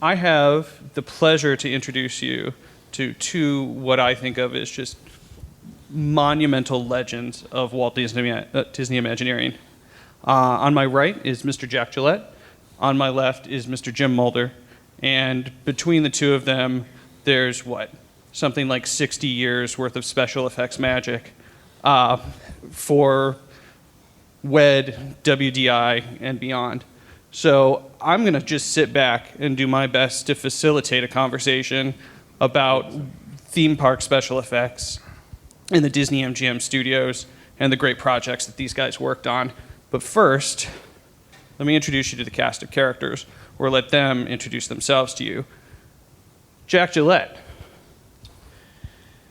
I have the pleasure to introduce you to two what I think of as just monumental legends of Walt Disney Imagineering. On my right is Mr. Jack Gillett. On my left is Mr. Jim Mulder. And between the two of them, there's something like 60 years worth of special effects magic for WED, WDI, and beyond. So I'm going to just sit back and do my best to facilitate a conversation about theme park special effects in the Disney MGM studios and the great projects that these guys worked on. But first, let me introduce you to the cast of characters, or let them introduce themselves to you. Jack Gillett.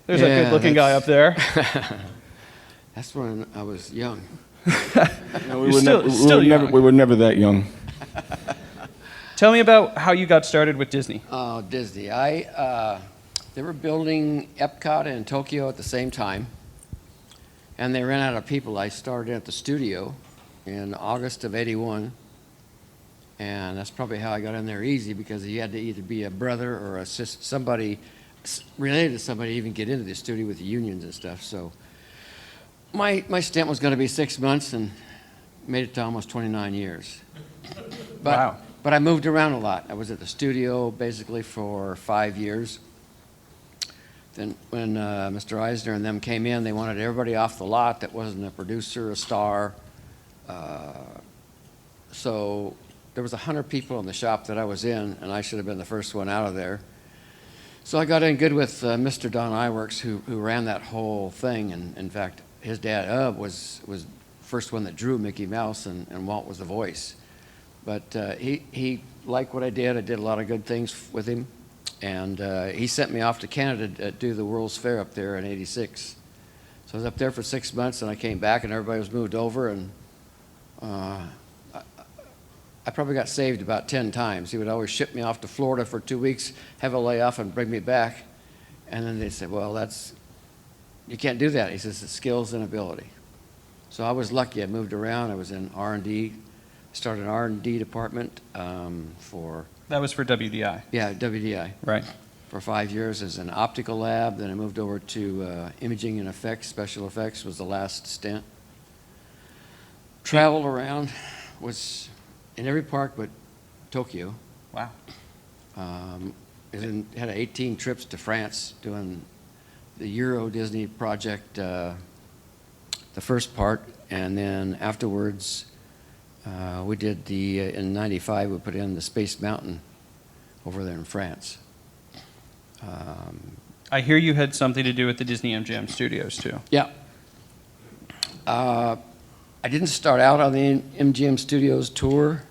There's a good-looking guy up there. That's when I was young. No, we were never that young. Tell me about how you got started with Disney. Oh, Disney. They were building Epcot in Tokyo at the same time, and they ran out of people. I started at the studio in August of '81, and that's probably how I got in there easy, because you had to either be a brother or somebody related to somebody to even get into the studio with the unions and stuff. So my stint was going to be 6 months, and made it to almost 29 years. Wow. But I moved around a lot. I was at the studio basically for 5 years. Then when Mr. Eisner and them came in, they wanted everybody off the lot that wasn't a producer, a star. So there was 100 people in the shop that I was in, and I should have been the first one out of there. So I got in good with Mr. Don Iwerks, who ran that whole thing. And in fact, his dad, Ub, was first one that drew Mickey Mouse, and Walt was the voice. But he liked what I did. I did a lot of good things with him. And he sent me off to Canada to do the World's Fair up there in '86. So I was up there for 6 months, and I came back, and everybody was moved over. And I probably got saved about 10 times. He would always ship me off to Florida for 2 weeks, have a layoff, and bring me back. And then they said, well, you can't do that. He says, it's skills and ability. So I was lucky. I moved around. I was in R&D, started an R&D department for... That was for WDI. Yeah, WDI. Right. For 5 years as an optical lab. Then I moved over to imaging and effects. Special effects was the last stint. Traveled around, was in every park but Tokyo. Wow. Had 18 trips to France doing the Euro Disney project, the first part, and then afterwards we did in '95 we put in the Space Mountain over there in France. I hear you had something to do with the Disney MGM studios too. Yeah. I didn't start out on the MGM Studios tour.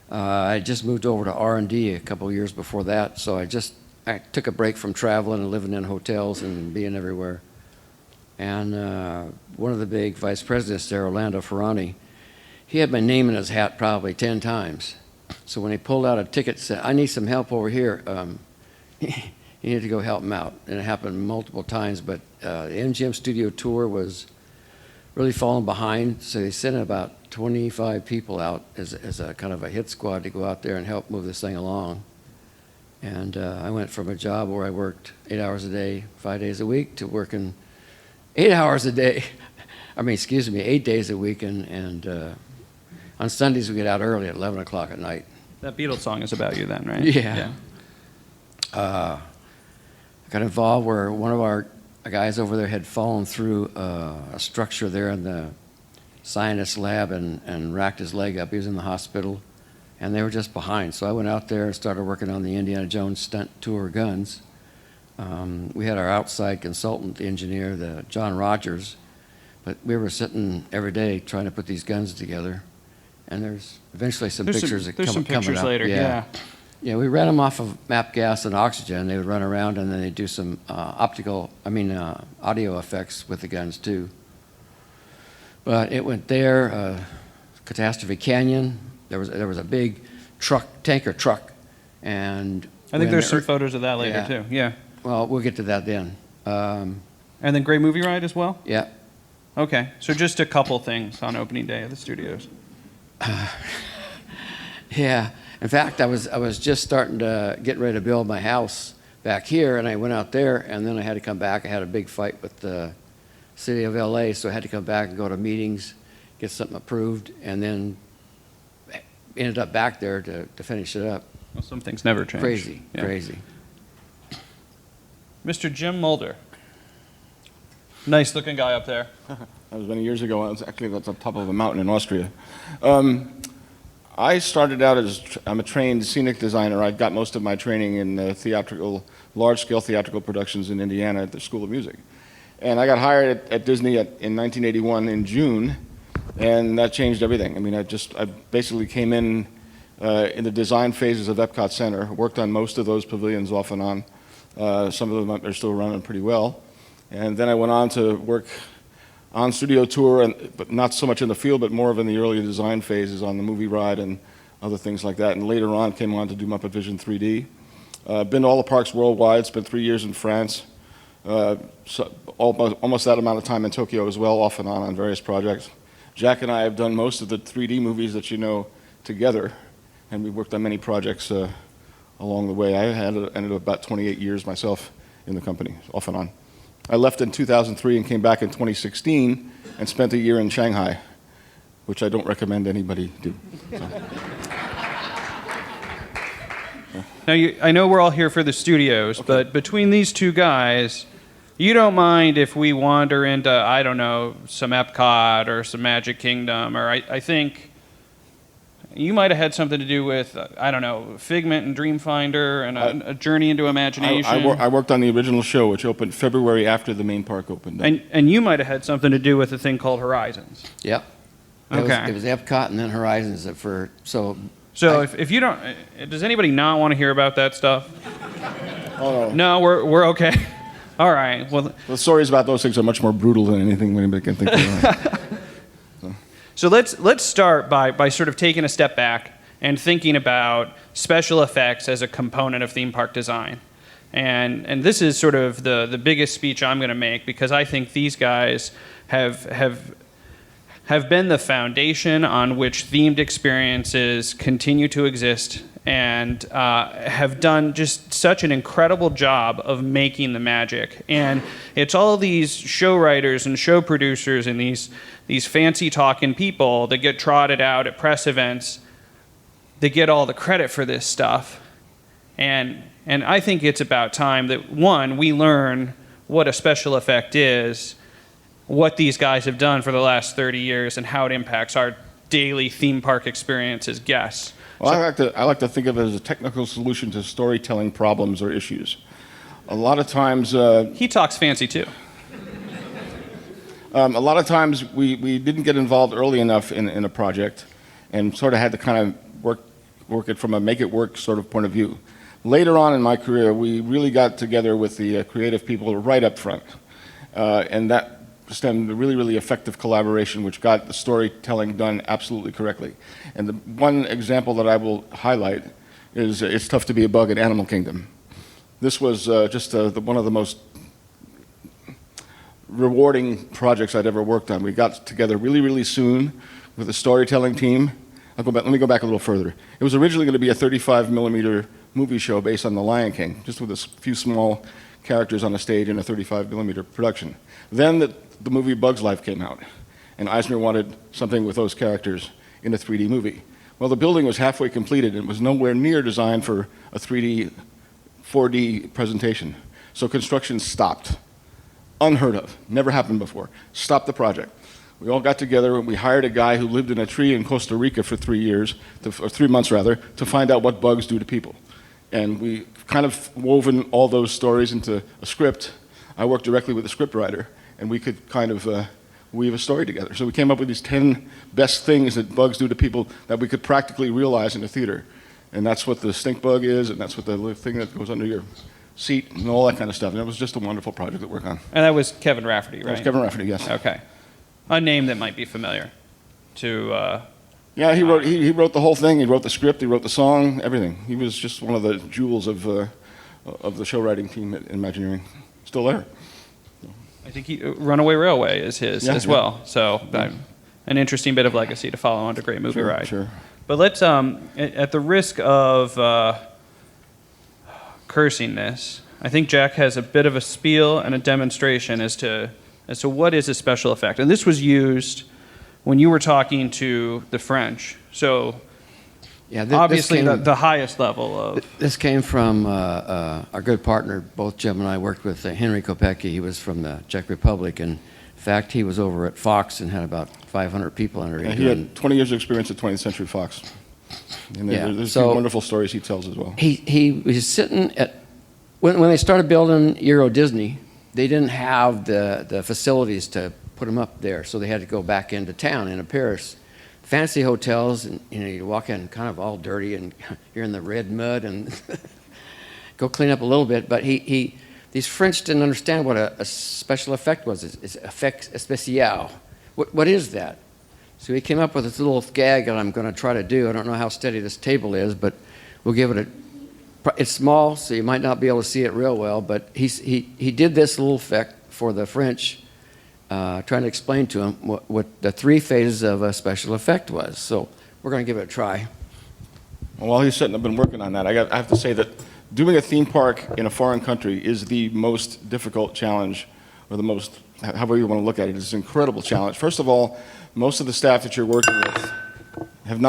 I just moved over to R&D a couple of years before that, so I took a break from traveling and living in hotels and being everywhere. And one of the big vice presidents there, Orlando Ferrani, he had my name in his hat probably 10 times. So when he pulled out a ticket and said, I need some help over here, you need to go help him out. And it happened multiple times, but the MGM Studio tour was really falling behind, so they sent about 25 people out as a kind of a hit squad to go out there and help move this thing along. And I went from a job where I worked 8 hours a day, 5 days a week, to working 8 hours a day. 8 days a week, and on Sundays we get out early at 11 o'clock at night. That Beatles song is about you then, right? Yeah. I got involved where one of our guys over there had fallen through a structure there in the scientist lab and racked his leg up. He was in the hospital, and they were just behind. So I went out there and started working on the Indiana Jones stunt tour guns. We had our outside consultant engineer, the John Rogers, but we were sitting every day trying to put these guns together. And there's eventually some pictures that come up. There's some pictures later, yeah. Yeah, we ran them off of MAP gas and oxygen. They would run around, and then they'd do some audio effects with the guns too. But it went there, Catastrophe Canyon. There was a big tanker truck, and I think there's some photos of that later too. Yeah. Well, we'll get to that then. And then Great Movie Ride as well? Yeah. Okay, so just a couple things on opening day of the studios. Yeah, In fact, I was just starting to get ready to build my house back here, and I went out there, and then I had to come back. I had a big fight with the city of LA, so I had to come back and go to meetings, get something approved, and then ended up back there to finish it up. Well, some things never change. Crazy, Yeah. crazy. Mr. Jim Mulder. Nice looking guy up there. That was many years ago. That's on top of a mountain in Austria. I started out I'm a trained scenic designer. I got most of my training in large-scale theatrical productions in Indiana at the School of Music. And I got hired at Disney in 1981 in June, and that changed everything. I mean, I basically came in the design phases of Epcot Center, worked on most of those pavilions off and on. Some of them are still running pretty well. And then I went on to work on studio tour, but not so much in the field, but more of in the early design phases on the movie ride and other things like that. And later on, came on to do Muppet Vision 3D. Been to all the parks worldwide, spent 3 years in France. Almost that amount of time in Tokyo as well, off and on various projects. Jack and I have done most of the 3D movies that you know together, and we worked on many projects along the way. I ended up about 28 years myself in the company, off and on. I left in 2003 and came back in 2016 and spent a year in Shanghai, which I don't recommend anybody do. So. Now, I know we're all here for the studios, Okay. but between these two guys, you don't mind if we wander into, I don't know, some Epcot or some Magic Kingdom, or I think you might have had something to do with, I don't know, Figment and Dreamfinder and a journey into imagination. I worked on the original show, which opened February after the main park opened. And you might have had something to do with a thing called Horizons. Yep. Okay. It was Epcot and then Horizons So if you don't, does anybody not want to hear about that stuff? Oh, no. No, we're okay. All right. Well, The stories about those things are much more brutal than anything anybody can think of. so let's start by sort of taking a step back and thinking about special effects as a component of theme park design. And this is sort of the biggest speech I'm going to make, because I think these guys have been the foundation on which themed experiences continue to exist, and have done just such an incredible job of making the magic. And it's all these show writers and show producers and these fancy talking people that get trotted out at press events that get all the credit for this stuff. And I think it's about time that, one, we learn what a special effect is, what these guys have done for the last 30 years, and how it impacts our daily theme park experience as guests. Well, I like to think of it as a technical solution to storytelling problems or issues. A lot of times... he talks fancy, too. A lot of times we didn't get involved early enough in a project and sort of had to kind of work it from a make-it-work sort of point of view. Later on in my career, we really got together with the creative people right up front. And that stemmed a really, really effective collaboration, which got the storytelling done absolutely correctly. And the one example that I will highlight is It's Tough to Be a Bug in Animal Kingdom. This was just one of the most rewarding projects I'd ever worked on. We got together really, really soon with the storytelling team. Let me go back a little further. It was originally going to be a 35 millimeter movie show based on The Lion King, just with a few small characters on a stage in a 35 millimeter production. Then the movie Bug's Life came out, and Eisner wanted something with those characters in a 3D movie. Well, the building was halfway completed and was nowhere near designed for a 3D, 4D presentation. So construction stopped. Unheard of, never happened before. Stopped the project. We all got together and we hired a guy who lived in a tree in Costa Rica for 3 years, or 3 months rather, to find out what bugs do to people. And we kind of woven all those stories into a script. I worked directly with the script writer, and we could kind of weave a story together. So we came up with these 10 best things that bugs do to people that we could practically realize in a theater. And that's what the stink bug is, and that's what the little thing that goes under your seat, and all that kind of stuff. And it was just a wonderful project to work on. And that was Kevin Rafferty, right? That was Kevin Rafferty, yes. Okay. A name that might be familiar to... Yeah, he wrote the whole thing. He wrote the script. He wrote the song. Everything. He was just one of the jewels of the show writing team at Imagineering. Still there. I think Runaway Railway is his as well. So an interesting bit of legacy to follow on to Great Movie Ride. Sure. But let's, at the risk of cursing this, I think Jack has a bit of a spiel and a demonstration as to what is a special effect. And this was used when you were talking to the French. So Yeah, obviously the highest level of... This came from our good partner. Both Jim and I worked with Henry Kopecky. He was from the Czech Republic. And in fact, he was over at Fox and had about 500 people under him. He had 20 years of experience at 20th Century Fox. And there's some wonderful stories he tells as well. He was sitting at... When they started building Euro Disney, they didn't have the facilities to put them up there, so they had to go back into town, into Paris. Fancy hotels, and you walk in kind of all dirty, and you're in the red mud, and go clean up a little bit. But these French didn't understand what a special effect was. It's effect spécial. What is that? So he came up with this little gag that I'm going to try to do. I don't know how steady this table is, but we'll give it a... It's small, so you might not be able to see it real well, but he did this little effect for the French, trying to explain to them what the 3 phases of a special effect was. So we're going to give it a try. Well, while he's sitting, I've been working on that. I have to say that doing a theme park in a foreign country is the most difficult challenge, or the most, however you want to look at it, it's an incredible challenge. First of all, most of the staff that you're working with have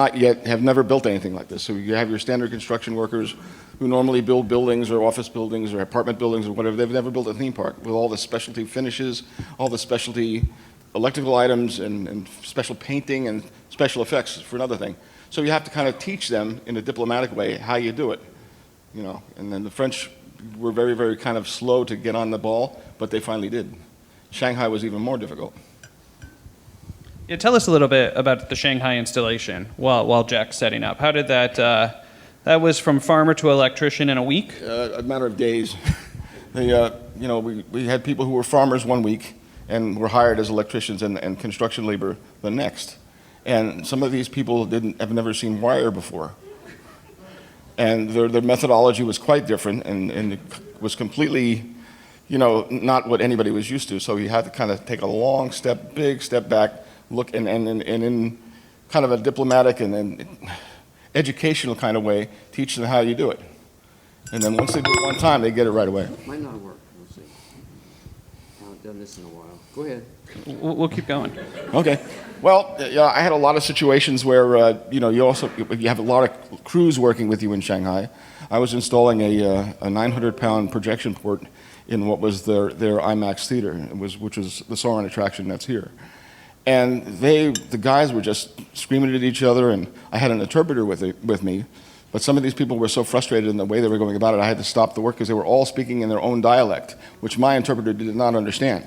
never built anything like this. So you have your standard construction workers who normally build buildings or office buildings or apartment buildings or whatever. They've never built a theme park with all the specialty finishes, all the specialty electrical items and special painting and special effects for another thing. So you have to kind of teach them in a diplomatic way how you do it, you know. And then the French were very, very kind of slow to get on the ball, but they finally did. Shanghai was even more difficult. Yeah, tell us a little bit about the Shanghai installation while Jack's setting up. How did that... That was from farmer to electrician in a week? A matter of days. We had people who were farmers one week and were hired as electricians and construction labor the next. And some of these people have never seen wire before. And their methodology was quite different and it was completely, not what anybody was used to. So you had to kind of take a big step back, look, and in kind of a diplomatic and educational kind of way, teach them how you do it. And then once they do it one time, they get it right away. Might not work. We'll see. I haven't done this in a while. Go ahead. We'll keep going. Okay. Well, I had a lot of situations where, you have a lot of crews working with you in Shanghai. I was installing a 900-pound projection port in what was their IMAX theater, which was the Sauron attraction that's here. And the guys were just screaming at each other, and I had an interpreter with me, but some of these people were so frustrated in the way they were going about it, I had to stop the work because they were all speaking in their own dialect, which my interpreter did not understand.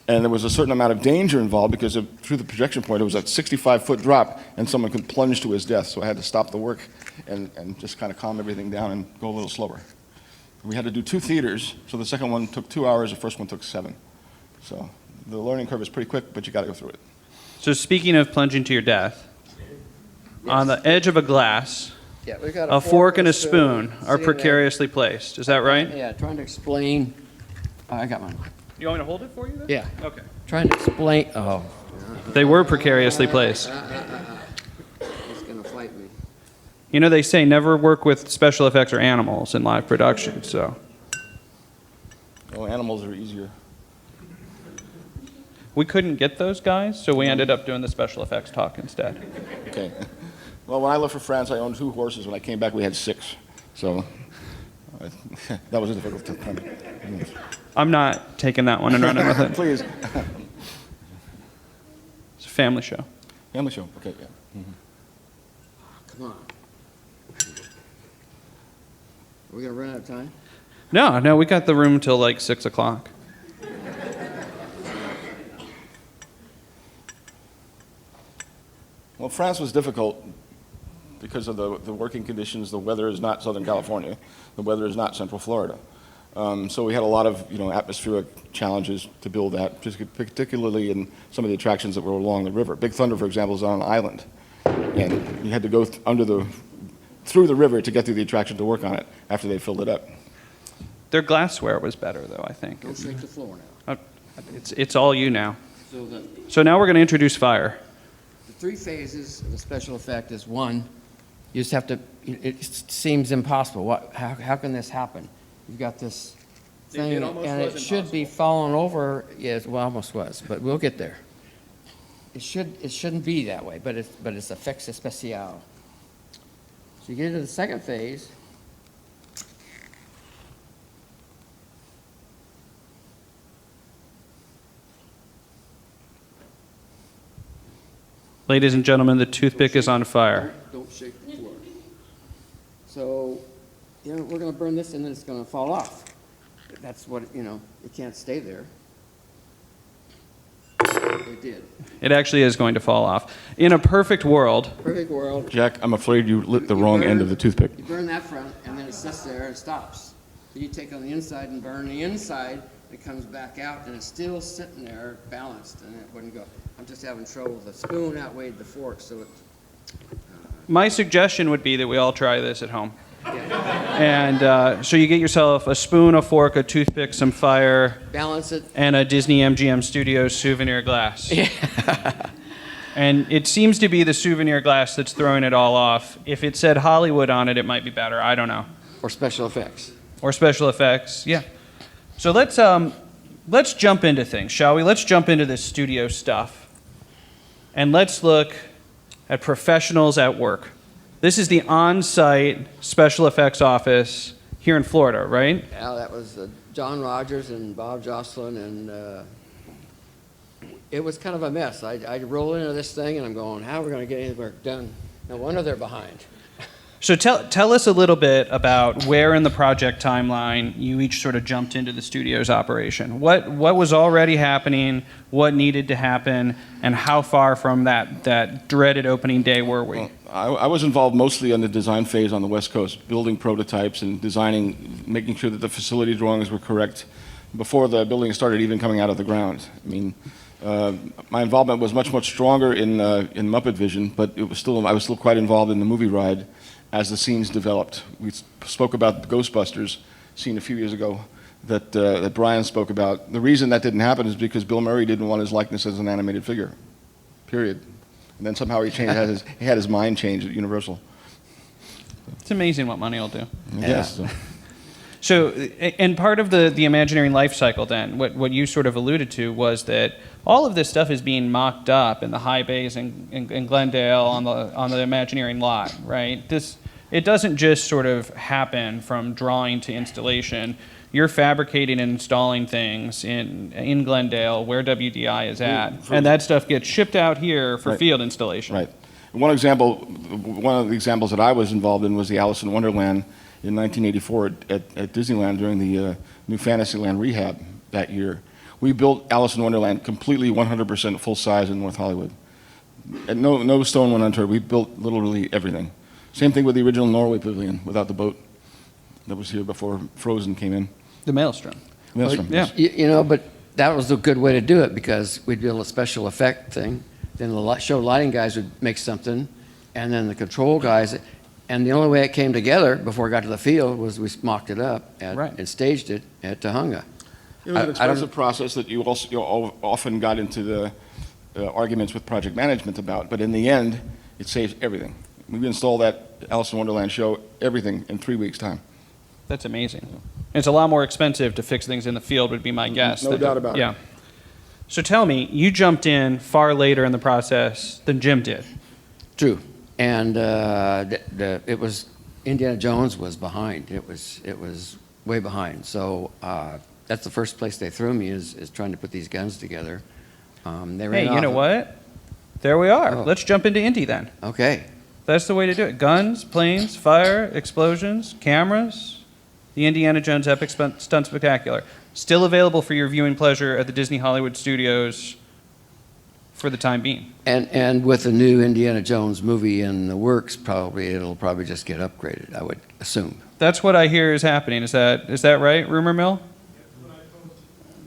And there was a certain amount of danger involved because through the projection point, it was a 65-foot drop, and someone could plunge to his death, so I had to stop the work and just kind of calm everything down and go a little slower. We had to do 2 theaters, so the second one took 2 hours, the first one took 7. So the learning curve is pretty quick, but you got to go through it. So speaking of plunging to your death, on the edge of a glass, We got a fork and a spoon are See precariously placed. Is that right? Yeah, trying to explain. I got mine. You want me to hold it for you then? Yeah. Okay. Trying to explain. Oh, They were precariously placed. it's going to fight me. They say never work with special effects or animals in live production, so. Oh, animals are easier. We couldn't get those guys, so we ended up doing the special effects talk instead. Okay. Well, when I left for France, I owned 2 horses. When I came back, we had 6. So that was a difficult time. I'm not taking that one and running with it. Please. It's a family show. Family show. Okay, yeah. Mm-hmm. Come on. Are we going to run out of time? No, we got the room till like 6 o'clock. Well, France was difficult because of the working conditions. The weather is not Southern California. The weather is not Central Florida. So we had a lot of atmospheric challenges to build that, particularly in some of the attractions that were along the river. Big Thunder, for example, is on an island, and you had to go through the river to get to the attraction to work on it after they filled it up. Their glassware was better, though, I think. Don't shake the floor now. It's all you now. So So now we're going to introduce fire. the 3 phases of the special effect is one, you just have to, it seems impossible. How can this happen? You've got this thing, It almost and was it should be impossible. falling over. Yes, well, almost was, but we'll get there. It shouldn't be that way, but it's effects especial. So you get into the second phase. Ladies and gentlemen, the toothpick is on fire. Don't shake the floor. So, we're going to burn this and then it's going to fall off. That's what, it can't stay there. It did. It actually is going to fall off. In a perfect world, Perfect world. Jack, I'm afraid you lit the wrong end of the toothpick. You burn that front and then it sits there and stops. So you take on the inside and burn the inside, it comes back out and it's still sitting there balanced and it wouldn't go. I'm just having trouble. The spoon outweighed the fork, so it. my suggestion would be that we all try this at home. And so you get yourself a spoon, a fork, a toothpick, some fire, Balance it. and a Disney MGM Studios souvenir glass. And it seems to be the souvenir glass that's throwing it all off. If it said Hollywood on it, it might be better. I don't know. Or special effects. Or special effects, yeah. So let's jump into things, shall we? Let's jump into this studio stuff. And let's look at professionals at work. This is the on-site special effects office here in Florida, right? Yeah, that was John Rogers and Bob Jocelyn, and it was kind of a mess. I roll into this thing, and I'm going, how are we going to get any work done? No wonder they're behind. So tell us a little bit about where in the project timeline you each sort of jumped into the studio's operation. What was already happening, what needed to happen, and how far from that dreaded opening day were we? Well, I was involved mostly on the design phase on the West Coast, building prototypes and designing, making sure that the facility drawings were correct before the building started even coming out of the ground. I mean, my involvement was much stronger in Muppet Vision, but I was still quite involved in the movie ride as the scenes developed. We spoke about the Ghostbusters scene a few years ago that Brian spoke about. The reason that didn't happen is because Bill Murray didn't want his likeness as an animated figure, period. And then somehow he had his mind changed at Universal. It's amazing what money will do. Yes. So, and part of the Imagineering life cycle then, what you sort of alluded to was that all of this stuff is being mocked up in the high bays in Glendale on the Imagineering lot, right? It doesn't just sort of happen from drawing to installation. You're fabricating and installing things in Glendale where WDI is at, and that stuff gets shipped out here for field installation. Right. One of the examples that I was involved in was the Alice in Wonderland in 1984 at Disneyland during the new Fantasyland rehab that year. We built Alice in Wonderland completely 100% full size in North Hollywood. And no stone went unturned. We built literally everything. Same thing with the original Norway Pavilion without the boat that was here before Frozen came in. The Maelstrom. Maelstrom, Yeah. yes. But that was a good way to do it because we'd build a special effect thing. Then the show lighting guys would make something, and then the control guys. And the only way it came together before it got to the field was we mocked it up and staged it at Tahunga. It was an expensive process that you often got into the arguments with project management about, but in the end, it saves everything. We installed that Alice in Wonderland show, everything, in 3 weeks' time. That's amazing. It's a lot more expensive to fix things in the field, would be my guess. No doubt about it. Yeah. So tell me, you jumped in far later in the process than Jim did. True. And it was Indiana Jones was behind. It was way behind. So that's the first place they threw me is trying to put these guns together. Hey, you know what? There we are. Oh. Let's jump into Indy then. Okay. That's the way to do it. Guns, planes, fire, explosions, cameras. The Indiana Jones Epic Stunt Spectacular. Still available for your viewing pleasure at the Disney Hollywood Studios for the time being. And with the new Indiana Jones movie in the works, it'll probably just get upgraded, I would assume. That's what I hear is happening. Is that right, rumor mill?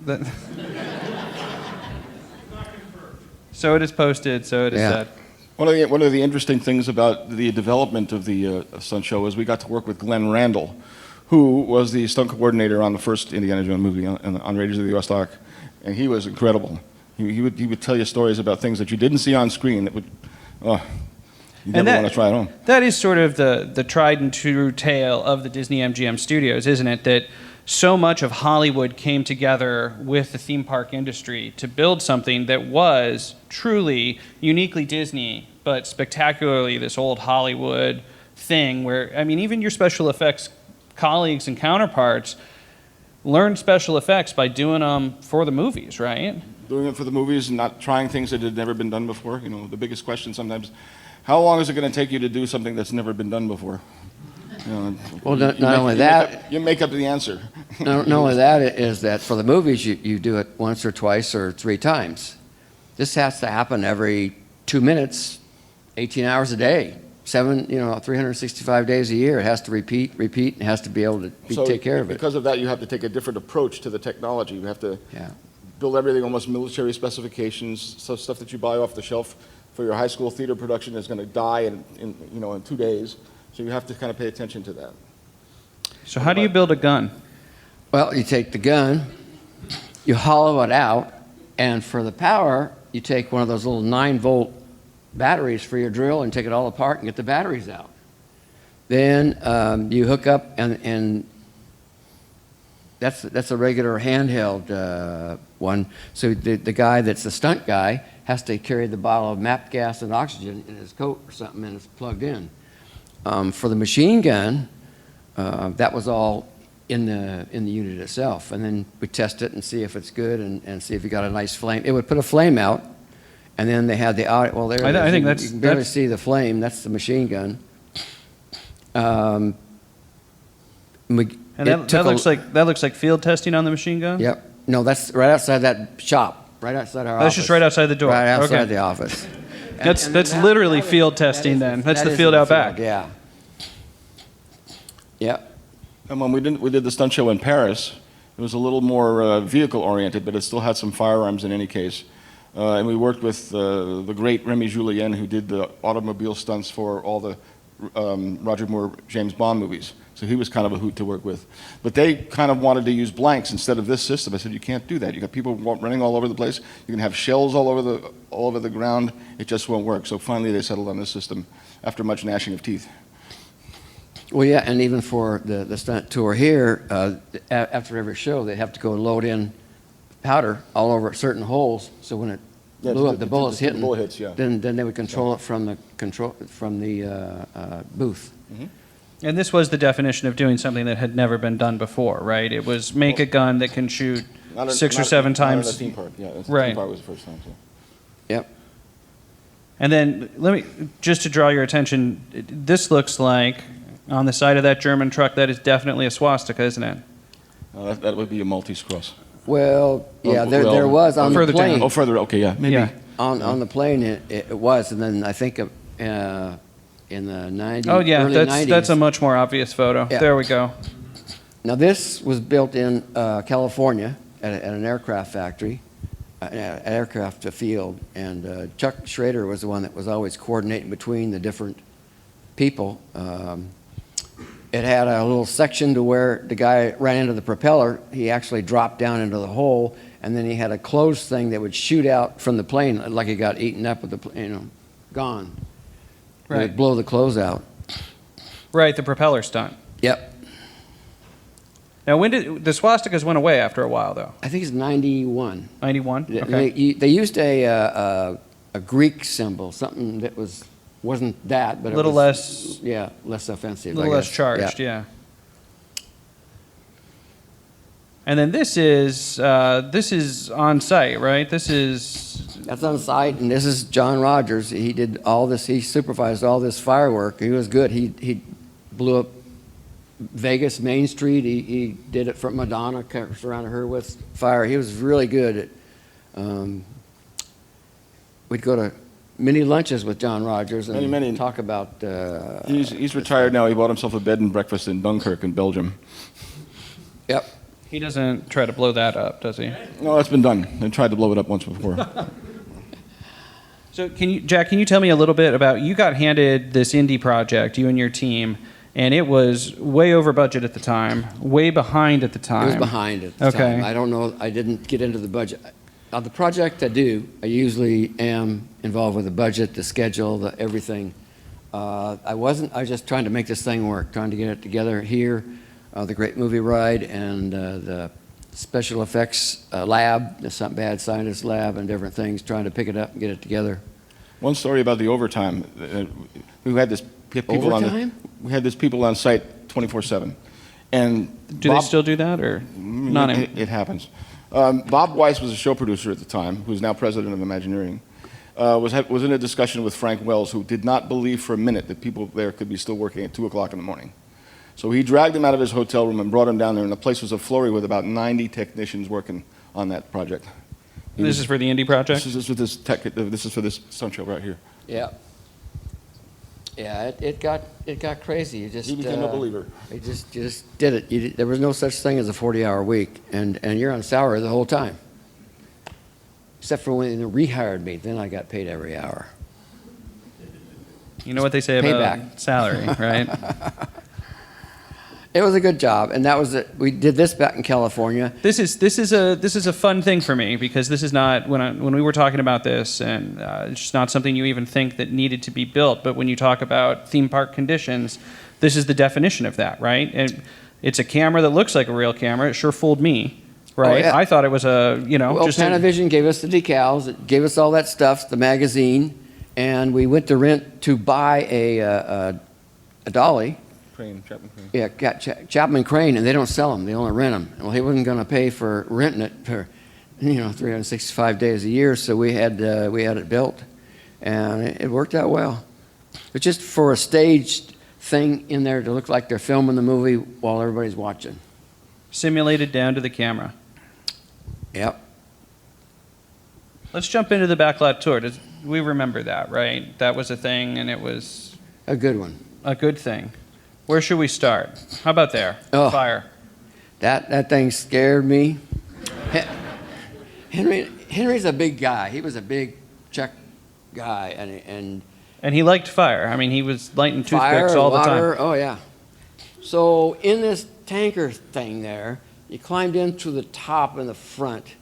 That- So it is posted, so it is Yeah. said. One of the interesting things about the development of the stunt show is we got to work with Glenn Randall, who was the stunt coordinator on the first Indiana Jones movie on Raiders of the Lost Ark, and he was incredible. He would tell you stories about things that you didn't see on screen that would Oh, you And never want to try it on. That is sort of the tried and true tale of the Disney MGM studios, isn't it? That so much of Hollywood came together with the theme park industry to build something that was truly uniquely Disney, but spectacularly this old Hollywood thing where, I mean, even your special effects colleagues and counterparts learned special effects by doing them for the movies, right? Doing it for the movies and not trying things that had never been done before. You know, the biggest question sometimes, how long is it going to take you to do something that's never been done before? You know, Well, not only that, you make up the answer. not only that is that for the movies, you do it once or twice or 3 times. This has to happen every 2 minutes, 18 hours a day, 365 days a year. It has to repeat, and it has to be able to take care of it. Because of that, you have to take a different approach to the technology. You have to Yeah. build everything almost military specifications, so stuff that you buy off the shelf for your high school theater production is going to die in 2 days. So you have to kind of pay attention to that. So how do you build a gun? Well, you take the gun, you hollow it out, and for the power, you take one of those little 9-volt batteries for your drill and take it all apart and get the batteries out. Then you hook up, and that's a regular handheld one. So the guy that's the stunt guy has to carry the bottle of MAP gas and oxygen in his coat or something, and it's plugged in. For the machine gun, that was all in the unit itself, and then we test it and see if it's good and see if you got a nice flame. It would put a flame out, and then they had the audio. Well, there it is. I think You can barely see the flame. That's the machine gun. And that looks like field testing on the machine gun? Yep. No, that's right outside that shop, right outside our office. That's just right outside the door. Right outside Okay. the office. That's literally field testing then. That's the is field in out back. Yeah. Yep. And when we did the stunt show in Paris, it was a little more vehicle-oriented, but it still had some firearms in any case. And we worked with the great Remy Julien, who did the automobile stunts for all the Roger Moore, James Bond movies. So he was kind of a hoot to work with. But they kind of wanted to use blanks instead of this system. I said, you can't do that. You got people running all over the place. You can have shells all over the ground. It just won't work. So finally they settled on this system after much gnashing of teeth. Well, yeah, and even for the stunt tour here, after every show, they have to go load in powder all over certain holes. So when it blew up, the bullets hitting, bullet hits, yeah. then they would control it from the booth. Mm-hmm. And this was the definition of doing something that had never been done before, right? It was make a gun that can shoot 6 or 7 times. Not a theme park, yeah. The Right. theme park was the first time, so. Yep. And then just to draw your attention, this looks like on the side of that German truck, that is definitely a swastika, isn't it? That would be a Maltese cross. Well, yeah, Oh, there was on the further down. plane. Oh, further, okay, yeah, maybe. Yeah. On the plane, it was, and then I think in the 90s, Oh yeah, early that's 90s. that's a much more obvious photo. Yeah. There we go. Now this was built in California at an aircraft factory, an aircraft field, and Chuck Schrader was the one that was always coordinating between the different people. It had a little section to where the guy ran into the propeller. He actually dropped down into the hole, and then he had a closed thing that would shoot out from the plane like he got eaten up with gone. It Right. would blow the clothes out. Right, the propeller stunt. Yep. Now, when did the swastikas went away after a while though? I think it's 91. 91. Okay. They used a Greek symbol, something that wasn't that, but A little it was, less. yeah, less offensive. A little I less guess. charged. Yeah. And then this is on site, right? That's on site, and this is John Rogers. He did all this. He supervised all this firework. He was good. He blew up Vegas Main Street. He did it for Madonna, surrounded her with fire. He was really good at. We'd go to many lunches with John Rogers and Many. talk about. He's retired now. He bought himself a bed and breakfast in Dunkirk in Belgium. Yep. He doesn't try to blow that up, does he? No, that's been done. They tried to blow it up once before. So, Jack, can you tell me a little bit about, you got handed this indie project, you and your team, and it was way over budget at the time, way behind at the time. It was behind at the Okay. time. I don't know. I didn't get into the budget. On the project I do, I usually am involved with the budget, the schedule, the everything. I wasn't. I was just trying to make this thing work, trying to get it together here. The Great Movie Ride and the special effects lab, the Something Bad Scientist lab, and different things, trying to pick it up and get it together. One story about the overtime. We had this people Overtime? we had this people on site 24/7, and Do they still do that, or not anymore? It happens. Bob Weiss was a show producer at the time, who's now president of Imagineering. Was in a discussion with Frank Wells, who did not believe for a minute that people there could be still working at 2 o'clock in the morning. So he dragged him out of his hotel room and brought him down there, and the place was a flurry with about 90 technicians working on that project. This is for the indie project? This is for this stunt show right here. Yeah. Yeah, it got crazy. You just He became a believer. You just did it. There was no such thing as a 40-hour week, and you're on salary the whole time. Except for when they rehired me, then I got paid every hour. You know what they say about Payback. salary, right? It was a good job, and that was it. We did this back in California. This is a fun thing for me, because this is not when we were talking about this, and it's just not something you even think that needed to be built. But when you talk about theme park conditions, this is the definition of that, right? And it's a camera that looks like a real camera. It sure fooled me, right? Oh, yeah. I thought it was Well, Panavision gave us the decals, it gave us all that stuff, the magazine, and we went to buy a dolly. Chapman Crane. Yeah, got Chapman Crane, and they don't sell them; they only rent them. Well, he wasn't going to pay for renting it for, 365 days a year, so we had it built, and it worked out well. But just for a staged thing in there to look like they're filming the movie while everybody's watching. simulated down to the camera. Yep. Let's jump into the Backlot tour. We remember that, right? That was a thing, and it was A good one. a good thing. Where should we start? How about there? Oh. Fire. That thing scared me. Henry's a big guy. He was a big Czech guy, And he liked fire. I mean, he was lighting fire, toothpicks all water, the time. oh yeah. So in this tanker thing there, you climbed in through the top and the front,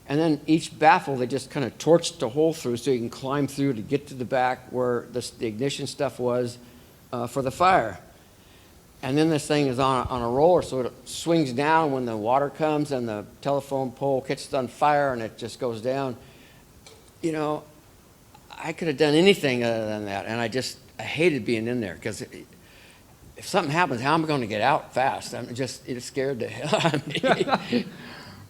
and then each baffle they just kind of torched a hole through so you can climb through to get to the back where the ignition stuff was for the fire. And then this thing is on a roller, so it swings down when the water comes and the telephone pole catches on fire and it just goes down. I could have done anything other than that, and I hated being in there because if something happens, how am I going to get out fast? It scared the hell out of me.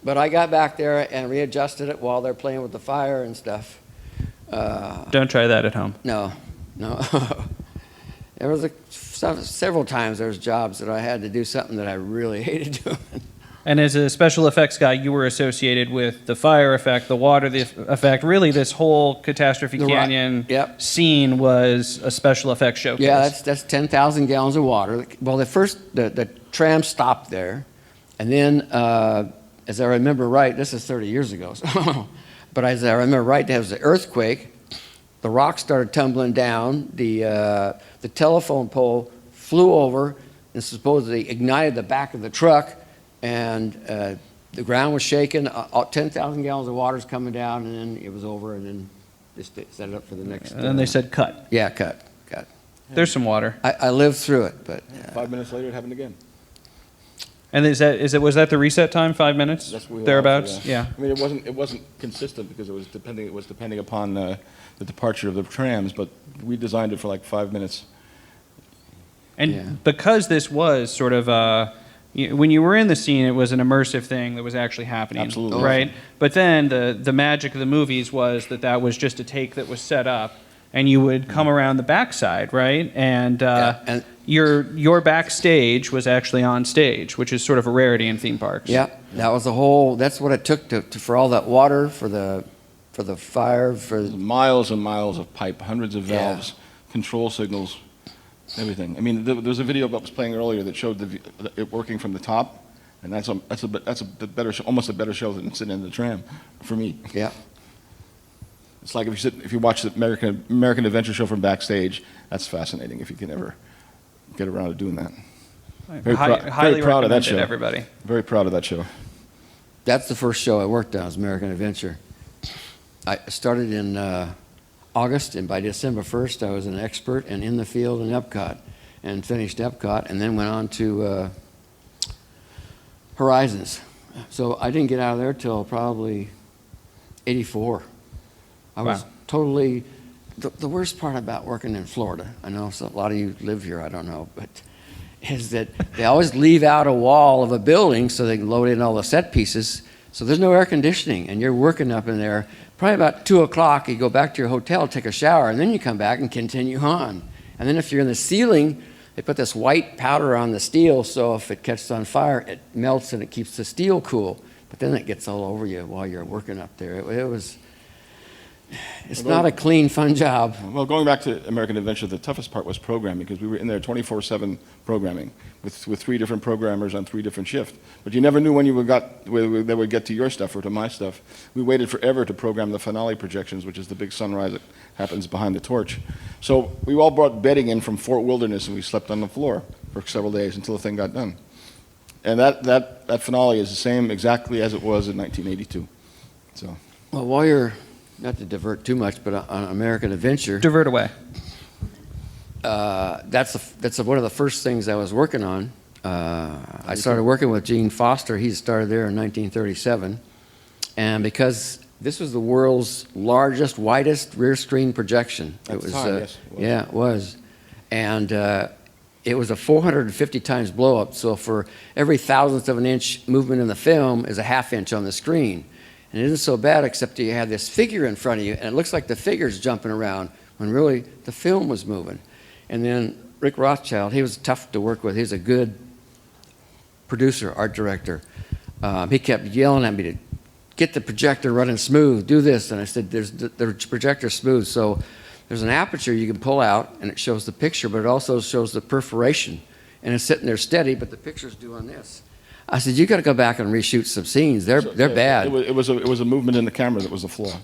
But I got back there and readjusted it while they're playing with the fire and stuff. Don't try that at home. No. There was several times there was jobs that I had to do something that I really hated doing. And as a special effects guy, you were associated with the fire effect, the water effect. Really, this whole Catastrophe Canyon scene was a special effects showcase. Yeah, that's 10,000 gallons of water. Well, the tram stopped there, and then, as I remember right, this is 30 years ago, but as I remember right, there was an earthquake. The rocks started tumbling down. The telephone pole flew over and supposedly ignited the back of the truck, and the ground was shaking. 10,000 gallons of water's coming down, and then it was over, and then just set it up for the next. And then they said cut. Yeah, cut. There's some water. I lived through it, but 5 minutes later, it happened again. And was that the reset time? 5 minutes? That's what we thereabouts. allowed, Yeah. I mean, it wasn't consistent because it was depending upon the departure of the trams, but we designed it for like 5 minutes. And because this was sort of when you were in the scene, it was an immersive thing that was actually happening. Absolutely. Right? But then the magic of the movies was that was just a take that was set up, and you would come around the backside, right? And, and your backstage was actually on stage, which is sort of a rarity in theme parks. yeah, that's what it took for all that water, for the fire, for Miles and miles of pipe, hundreds of valves, control signals, everything. I mean, there was a video that was playing earlier that showed it working from the top, and that's a better show, almost a better show than sitting in the tram, for me. Yeah. It's like if you watch the American Adventure show from Backstage, that's fascinating if you can ever get around to doing that. Highly proud of that recommend it, show. everybody. Very proud of that show. That's the first show I worked on, was American Adventure. I started in August, and by December 1st, I was an expert and in the field in Epcot, and finished Epcot, and then went on to Horizons. So I didn't get out of there till probably 84. I was Wow. totally, the worst part about working in Florida, I know a lot of you live here, I don't know, but is that they always leave out a wall of a building so they can load in all the set pieces. So there's no air conditioning, and you're working up in there. Probably about 2 o'clock, you go back to your hotel, take a shower, and then you come back and continue on. And then if you're in the ceiling, they put this white powder on the steel, so if it catches on fire, it melts and it keeps the steel cool. But then it gets all over you while you're working up there. It's not a clean, fun job. Well, going back to American Adventure, the toughest part was programming, because we were in there 24/7 programming with 3 different programmers on 3 different shifts. But you never knew when they would get to your stuff or to my stuff. We waited forever to program the finale projections, which is the big sunrise that happens behind the torch. So we all brought bedding in from Fort Wilderness, and we slept on the floor for several days until the thing got done. And that finale is the same exactly as it was in 1982. So. Well, while you're, not to divert too much, but on American Adventure, Divert away. that's one of the first things I was working on. I started working with Gene Foster. He started there in 1937. And because this was the world's largest, widest rear screen projection. At the time, yes, it was. Yeah, it was. And it was a 450 times blow up. So for every thousandth of an inch movement in the film is a half inch on the screen. And it isn't so bad, except you have this figure in front of you, and it looks like the figure's jumping around when really the film was moving. And then Rick Rothschild, he was tough to work with. He's a good producer, art director. He kept yelling at me to get the projector running smooth, do this. And I said, the projector's smooth. So there's an aperture you can pull out, and it shows the picture, but it also shows the perforation. And it's sitting there steady, but the picture's doing this. I said, you got to go back and reshoot some scenes. They're bad. It was a movement in the camera that was a flaw.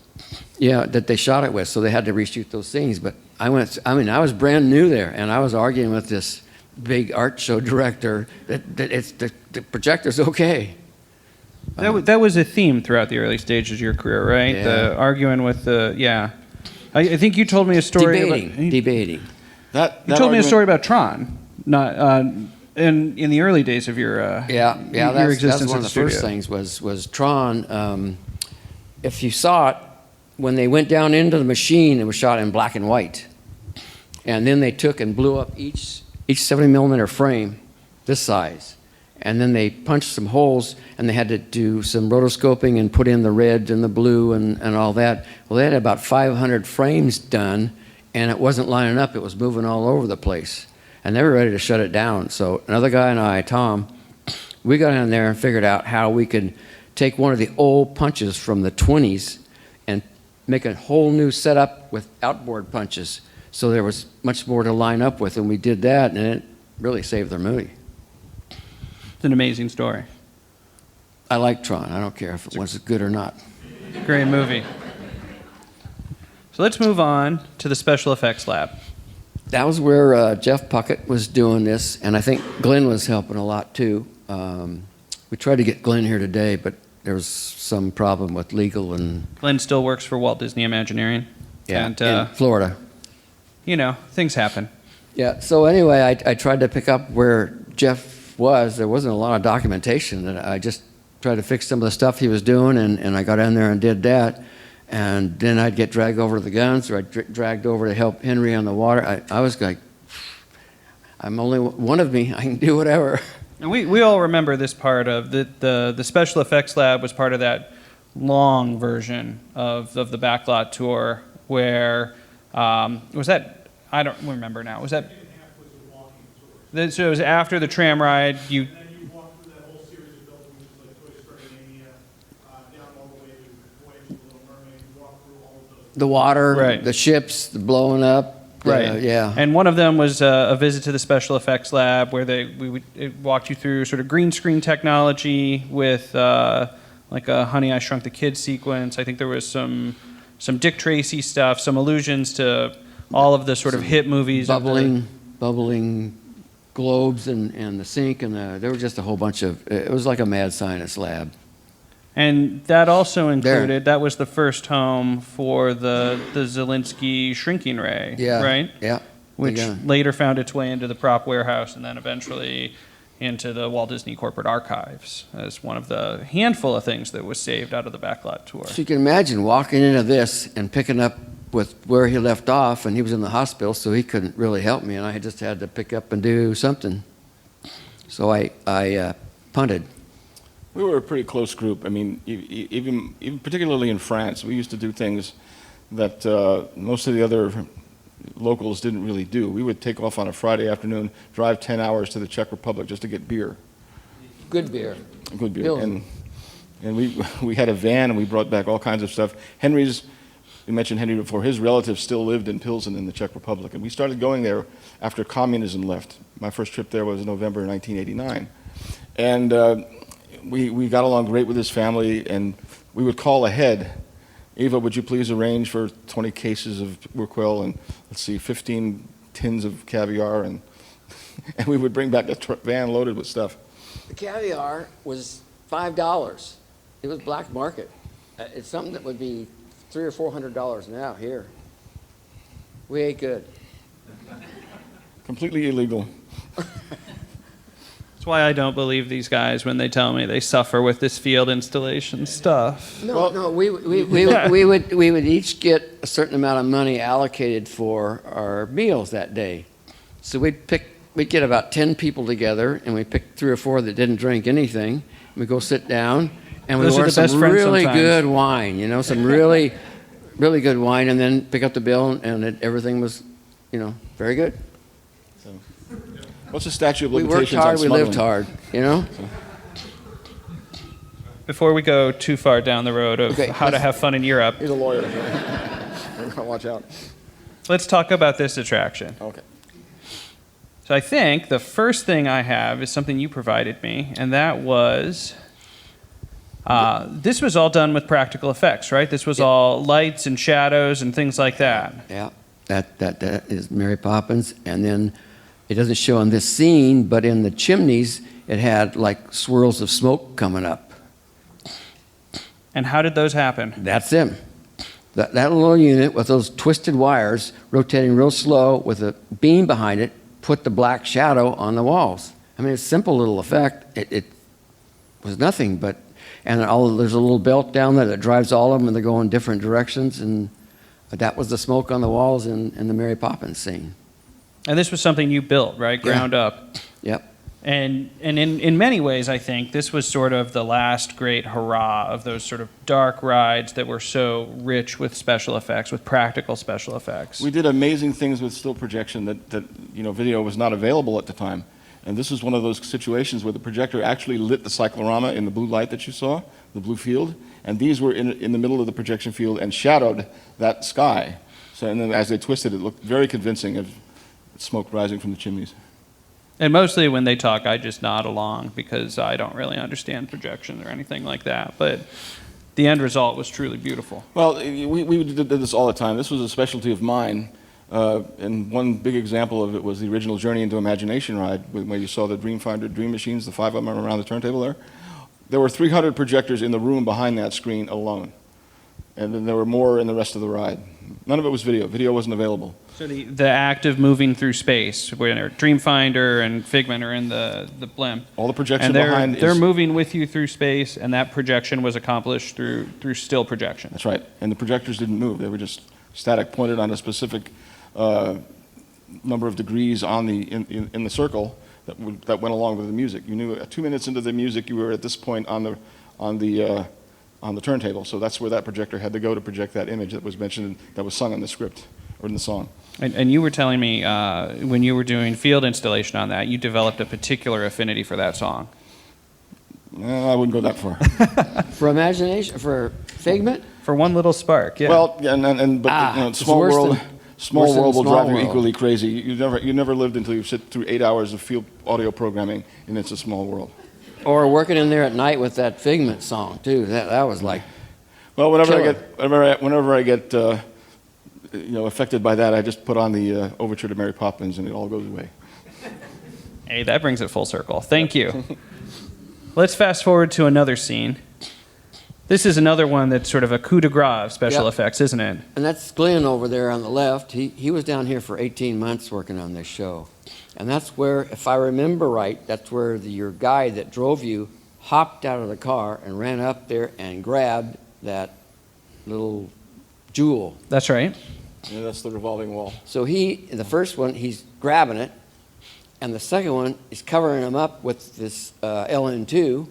Yeah, that they shot it with, so they had to reshoot those scenes. But I was brand new there, and I was arguing with this big art show director that the projector's okay. That was a theme throughout the early stages of your career, right? Yeah. The arguing with the, yeah. I think you told me a story Debating. You told me a story about Tron, not in the early days of your That's existence one at of the the first studio. things was Tron. If you saw it, when they went down into the machine, it was shot in black and white. And then they took and blew up each 70 millimeter frame this size. And then they punched some holes, and they had to do some rotoscoping and put in the red and the blue and all that. Well, they had about 500 frames done, and it wasn't lining up. It was moving all over the place. And they were ready to shut it down. So another guy and I, Tom, we got in there and figured out how we could take one of the old punches from the 20s and make a whole new setup with outboard punches. So there was much more to line up with, and we did that, and it really saved their movie. It's an amazing story. I like Tron. I don't care if it was good or not. Great movie. So let's move on to the special effects lab. That was where Jeff Puckett was doing this, and I think Glenn was helping a lot too. We tried to get Glenn here today, but there was some problem with legal and Glenn still works for Walt Disney Imagineering. And, in Florida. you know, things happen. Yeah. So anyway, I tried to pick up where Jeff was. There wasn't a lot of documentation, and I just tried to fix some of the stuff he was doing, and I got in there and did that. And then I'd get dragged over to the guns, or I'd dragged over to help Henry on the water. I was like, I'm only one of me. I can do whatever. And we all remember this part of the special effects lab was part of that long version of the Backlot tour where was that, I don't remember now, was that so it was after the tram ride you And you walk through that whole series of buildings, like Toy Story Mania, down all the way to Voyage of the Little Mermaid. You walk through all of those. The water, Right. the ships, the blowing up. Right. Yeah. And one of them was a visit to the special effects lab where it walked you through sort of green screen technology with like a Honey, I Shrunk the Kids sequence. I think there was some Dick Tracy stuff, some allusions to all of the sort of hit movies. bubbling globes and the sink, and there was just a whole bunch of, it was like a mad scientist lab. And that also included, that was the first home for the Zelinsky shrinking ray, Yeah. right? Yeah. Which Yeah. later found its way into the prop warehouse and then eventually into the Walt Disney Corporate Archives as one of the handful of things that was saved out of the Backlot tour. So you can imagine walking into this and picking up with where he left off, and he was in the hospital, so he couldn't really help me, and I just had to pick up and do something. So I punted. We were a pretty close group. I mean, even particularly in France, we used to do things that most of the other locals didn't really do. We would take off on a Friday afternoon, drive 10 hours to the Czech Republic just to get beer. Good beer. Good beer. Pilsen. And we had a van, and we brought back all kinds of stuff. We mentioned Henry before, his relatives still lived in Pilsen in the Czech Republic, and we started going there after communism left. My first trip there was in November 1989. And we got along great with his family, and we would call ahead. Eva, would you please arrange for 20 cases of Urquell and, 15 tins of caviar, and we would bring back a van loaded with stuff. The caviar was $5. It was black market. It's something that would be $300 or $400 now here. We ate good. Completely illegal. That's why I don't believe these guys when they tell me they suffer with this field installation stuff. No, we would each get a certain amount of money allocated for our meals that day. So we'd get about 10 people together, and we pick 3 or 4 that didn't drink anything. We go sit down, and we Those are order the best some friends really sometimes. good wine, some really, really good wine, and then pick up the bill, and everything was, very good. What's the statute of We limitations worked hard, on we lived smuggling? hard, Before we go too far down the road of Okay, how to have fun in Europe, He's a lawyer. We're gonna watch out. let's talk about this attraction. Okay. So I think the first thing I have is something you provided me, and that was this was all done with practical effects, right? This was all lights and shadows and things like that. Yeah, that is Mary Poppins, and then it doesn't show in this scene, but in the chimneys, it had like swirls of smoke coming up. And how did those happen? That's them. That little unit with those twisted wires rotating real slow with a beam behind it put the black shadow on the walls. I mean, it's a simple little effect. It was nothing, and there's a little belt down there that drives all of them, and they go in different directions, and that was the smoke on the walls in the Mary Poppins scene. And this was something you built, right? Yeah. Ground up. Yep. And in many ways, I think this was sort of the last great hurrah of those sort of dark rides that were so rich with special effects, with practical special effects. We did amazing things with still projection that video was not available at the time. And this was one of those situations where the projector actually lit the cyclorama in the blue light that you saw, the blue field, and these were in the middle of the projection field and shadowed that sky. So, and then as they twisted, it looked very convincing of smoke rising from the chimneys. And mostly when they talk, I just nod along because I don't really understand projection or anything like that. But the end result was truly beautiful. Well, we did this all the time. This was a specialty of mine. And one big example of it was the original Journey into Imagination ride, where you saw the Dreamfinder Dream Machines, the 5 of them around the turntable there. There were 300 projectors in the room behind that screen alone. And then there were more in the rest of the ride. None of it was video. Video wasn't available. So the act of moving through space, where Dreamfinder and Figment are in the blimp. All the projection And they're behind they're is... moving with you through space, and that projection was accomplished through still projection. That's right. And the projectors didn't move. They were just static, pointed on a specific number of degrees on in the circle that went along with the music. You knew 2 minutes into the music, you were at this point on the turntable. So that's where that projector had to go to project that image that was mentioned, that was sung in the script or in the song. And you were telling me when you were doing field installation on that, you developed a particular affinity for that song. I wouldn't go that far. For imagination, for Figment? For one little spark, yeah. Well, yeah, but it's Small worse World, than- Small worse than World will Small drive you World. equally crazy. You never lived until you sit through 8 hours of field audio programming, and it's a small world. Or working in there at night with that Figment song, too. That was like... Well, whenever Killer. I get affected by that, I just put on the overture to Mary Poppins, and it all goes away. Hey, that brings it full circle. Thank you. Let's fast forward to another scene This is another one that's sort of a coup de grace of special Yep. effects, isn't it? And that's Glenn over there on the left. He was down here for 18 months working on this show. And that's where, if I remember right, that's where your guy that drove you hopped out of the car and ran up there and grabbed that little jewel. That's right. Yeah, that's the revolving wall. So the first one, he's grabbing it, and the second one is covering him up with this LN2,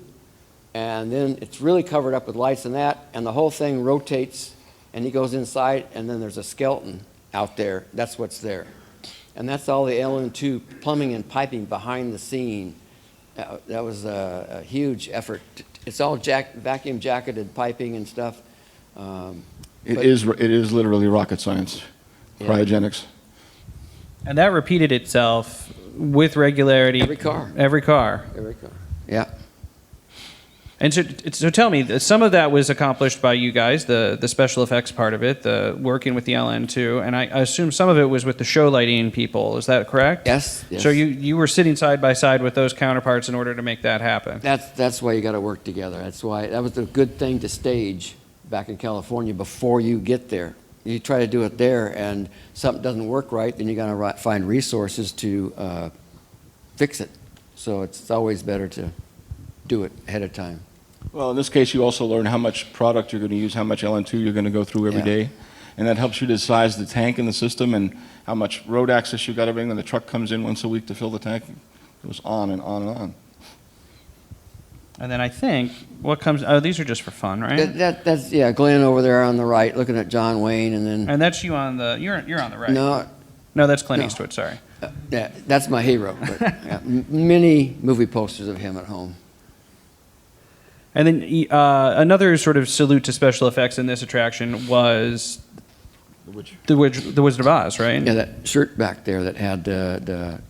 and then it's really covered up with lights and that, and the whole thing rotates, and he goes inside, and then there's a skeleton out there. That's what's there. And that's all the LN2 plumbing and piping behind the scene. That was a huge effort. It's all vacuum jacketed piping and stuff. It is literally rocket science, Yeah. cryogenics. And that repeated itself with regularity. Every car. Every car. Every car. Yeah. And so tell me, some of that was accomplished by you guys, the special effects part of it, the working with the LN2, and I assume some of it was with the show lighting people. Is that correct? Yes. So you were sitting side by side with those counterparts in order to make that happen. That's why you got to work together. That's why that was the good thing to stage back in California before you get there. You try to do it there, and something doesn't work right, then you got to find resources to fix it. So it's always better to do it ahead of time. Well, in this case, you also learn how much product you're going to use, how much LN2 you're going to go through every Yeah. day. And that helps you to size the tank in the system and how much road access you got to bring when the truck comes in once a week to fill the tank. It goes on and on and on. And then I think what comes, these are just for fun, right? That's Glenn over there on the right, looking at John Wayne, and then And that's you on the, you're on the right. no, that's Clint No. Eastwood, sorry. yeah, that's my hero. But, yeah, many movie posters of him at home. And then another sort of salute to special effects in this attraction was Which, the Wizard of Oz, right? Yeah, that shirt back there that had the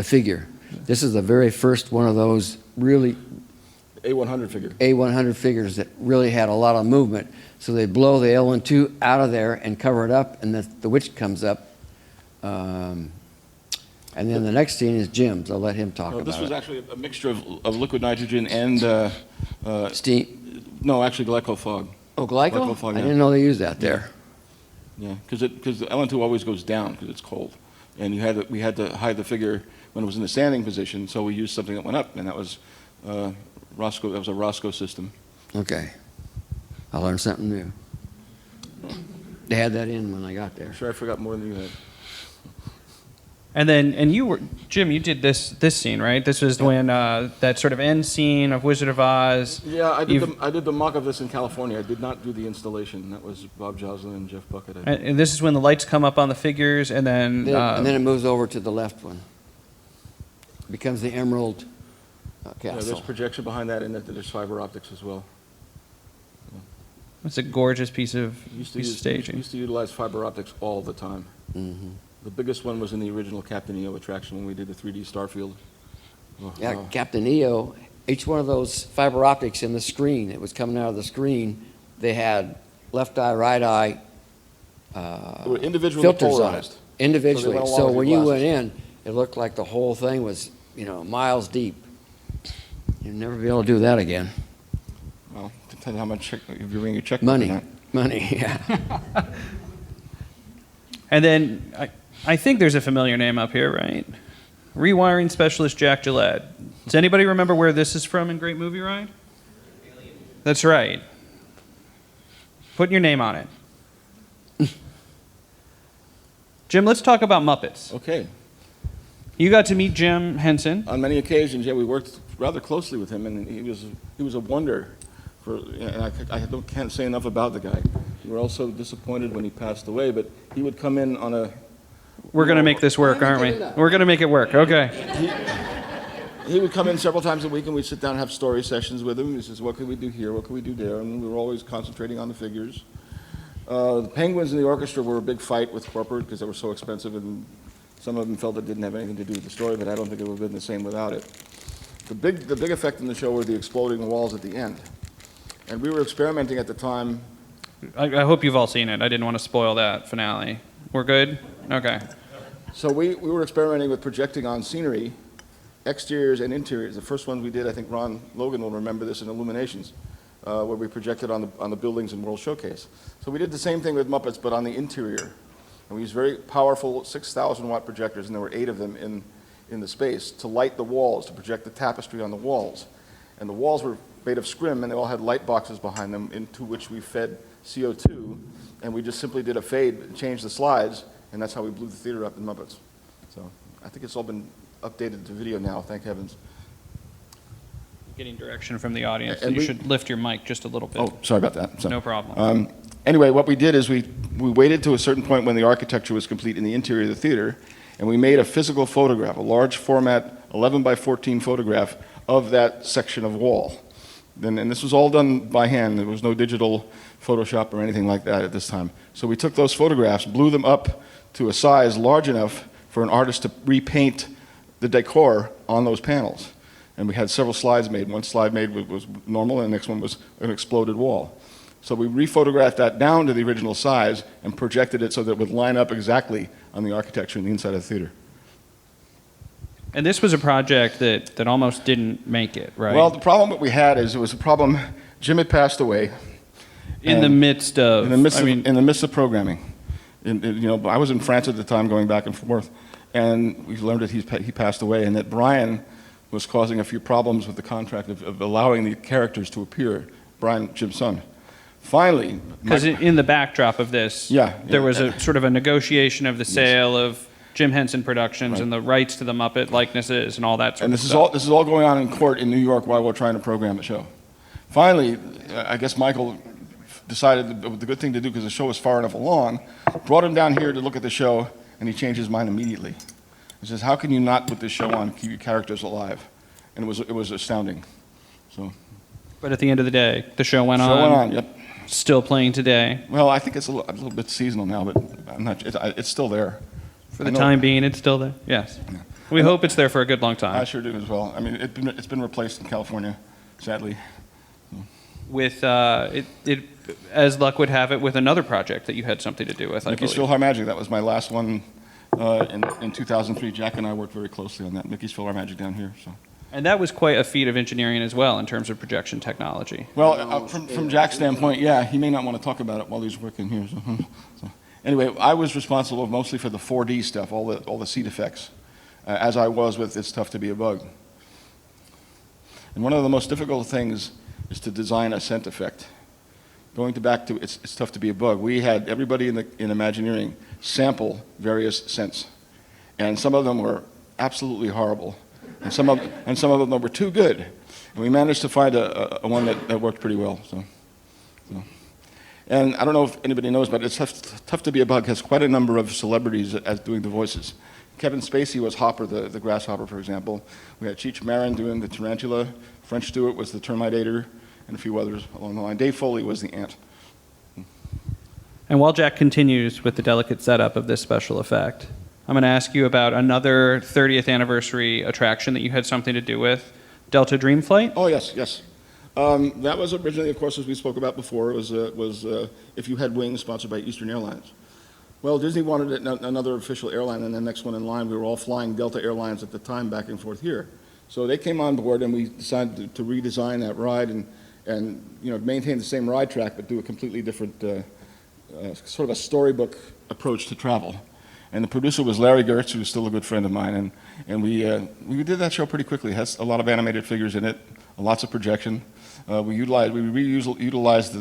figure. This is the very first one of those really A100 figure. A100 figures that really had a lot of movement. So they blow the LN2 out of there and cover it up, and the witch comes up. And then the next scene is Jim's. I'll let him talk about This was it. actually a mixture of liquid nitrogen and, Steam. no, actually glycol fog. Oh, glycol? Glycol fog, I yeah. didn't know they used that there. Yeah, because the LN2 always goes down because it's cold. And we had to hide the figure when it was in the standing position, so we used something that went up, and that was Roscoe. That was a Roscoe system. Okay. I learned something new. They had that in when I got there. I'm sure I forgot more than you had. And then, Jim, you did this scene, right? This was when that sort of end scene of Wizard of Oz. Yeah, I did the mock of this in California. I did not do the installation. That was Bob Joslin and Jeff Bucket. And this is when the lights come up on the figures, and then And then it moves over to the left one. Becomes the Emerald Yeah, there's Castle. projection behind that, and there's fiber optics as well. it's a gorgeous piece of staging. Used to utilize fiber optics all the time. Mm-hmm. The biggest one was in the original Captain EO attraction when we did the 3D Starfield. Oh, Yeah, wow. Captain EO, each one of those fiber optics in the screen, it was coming out of the screen, they had left eye, right eye They were individually filters on polarized. it. Individually. went along So with when your you went glasses. in, it looked like the whole thing was, miles deep. You'll never be able to do that again. Well, depends how much if you're bringing your checkbook. Money. or not. Money, yeah. And then I think there's a familiar name up here, right? Rewiring specialist Jack Gillett. Does anybody remember where this is from in Great Movie Ride? That's right. Putting your name on it. Jim, let's talk about Muppets. Okay. You got to meet Jim Henson. On many occasions, yeah, we worked rather closely with him, and he was a wonder. And can't say enough about the guy. We were also disappointed when he passed away, but he would come in on a. We're going to make this work, aren't we? We're going to make it work. Okay. He would come in several times a week, and we'd sit down and have story sessions with him. He says, "What can we do here? What can we do there?" And we were always concentrating on the figures. The Penguins in the orchestra were a big fight with corporate because they were so expensive, and some of them felt it didn't have anything to do with the story, but I don't think it would have been the same without it. The big effect in the show were the exploding walls at the end. And we were experimenting at the time. I hope you've all seen it. I didn't want to spoil that finale. We're good? Okay. So we were experimenting with projecting on scenery, exteriors and interiors. The first one we did, I think Ron Logan will remember this, in Illuminations. where we projected on the buildings in World Showcase. So we did the same thing with Muppets, but on the interior. And we used very powerful 6,000 watt projectors, and there were 8 of them in the space, to light the walls, to project the tapestry on the walls. And the walls were made of scrim, and they all had light boxes behind them into which we fed CO2, and we just simply did a fade, changed the slides, and that's how we blew the theater up in Muppets. So I think it's all been updated to video now, thank heavens. Getting direction from the audience. And You should lift your mic just a little bit. Oh, sorry about that. So, No problem. Anyway, what we did is we waited to a certain point when the architecture was complete in the interior of the theater, and we made a physical photograph, a large format 11 by 14 photograph of that section of wall. And this was all done by hand. There was no digital Photoshop or anything like that at this time. So we took those photographs, blew them up to a size large enough for an artist to repaint the decor on those panels. And we had several slides made. One slide made was normal, and the next one was an exploded wall. So we rephotographed that down to the original size and projected it so that it would line up exactly on the architecture in the inside of the theater. And this was a project that almost didn't make it, right? Well, the problem that we had is it was a problem. Jim had passed away. in the midst of, In the midst of programming. I was in France at the time going back and forth, and we learned that he passed away, and that Brian was causing a few problems with the contract of allowing the characters to appear, Brian, Jim's son. Finally... Because in the backdrop of this, there was a sort of a negotiation of the sale of Jim Henson Productions and the rights to the Muppet likenesses and all that sort of stuff. And this is all going on in court in New York while we're trying to program the show. Finally, I guess Michael decided the good thing to do, because the show was far enough along, brought him down here to look at the show, and he changed his mind immediately. He says, "How can you not put this show on, keep your characters alive?" And it was astounding. So. But at the end of the day, the show went on. Show went on, yep. Still playing today. Well, I think it's a little bit seasonal now, but I'm not. It's still there. For the time being, it's still there. Yes. Yeah. We hope it's there for a good long time. I sure do as well. I mean, it's been replaced in California, sadly. With as luck would have it, with another project that you had something to do with. Mickey's PhilharMagic. That was my last one in 2003. Jack and I worked very closely on that. Mickey's PhilharMagic down here. So. And that was quite a feat of engineering as well in terms of projection technology. Well, from Jack's standpoint, yeah, he may not want to talk about it while he's working here. So. Anyway, I was responsible mostly for the 4D stuff, all the seat effects, as I was with It's Tough to Be a Bug. And one of the most difficult things is to design a scent effect. Going back to It's Tough to Be a Bug, we had everybody in Imagineering sample various scents, and some of them were absolutely horrible, and some of them were too good, and we managed to find a one that worked pretty well. So. And I don't know if anybody knows, but It's Tough to Be a Bug has quite a number of celebrities as doing the voices. Kevin Spacey was Hopper, the grasshopper, for example. We had Cheech Marin doing the tarantula. French Stewart was the termite-ator, and a few others along the line. Dave Foley was the ant. And while Jack continues with the delicate setup of this special effect, I'm going to ask you about another 30th anniversary attraction that you had something to do with, Delta Dream Flight. Oh, yes. That was originally, of course, as we spoke about before, it was If You Had Wings, sponsored by Eastern Airlines. Well, Disney wanted another official airline, and the next one in line, we were all flying Delta Airlines at the time back and forth here. So they came on board, and we decided to redesign that ride and maintain the same ride track, but do a completely different, sort of a storybook approach to travel. And the producer was Larry Gertz, who was still a good friend of mine, and we did that show pretty quickly. It has a lot of animated figures in it, lots of projection. We reutilized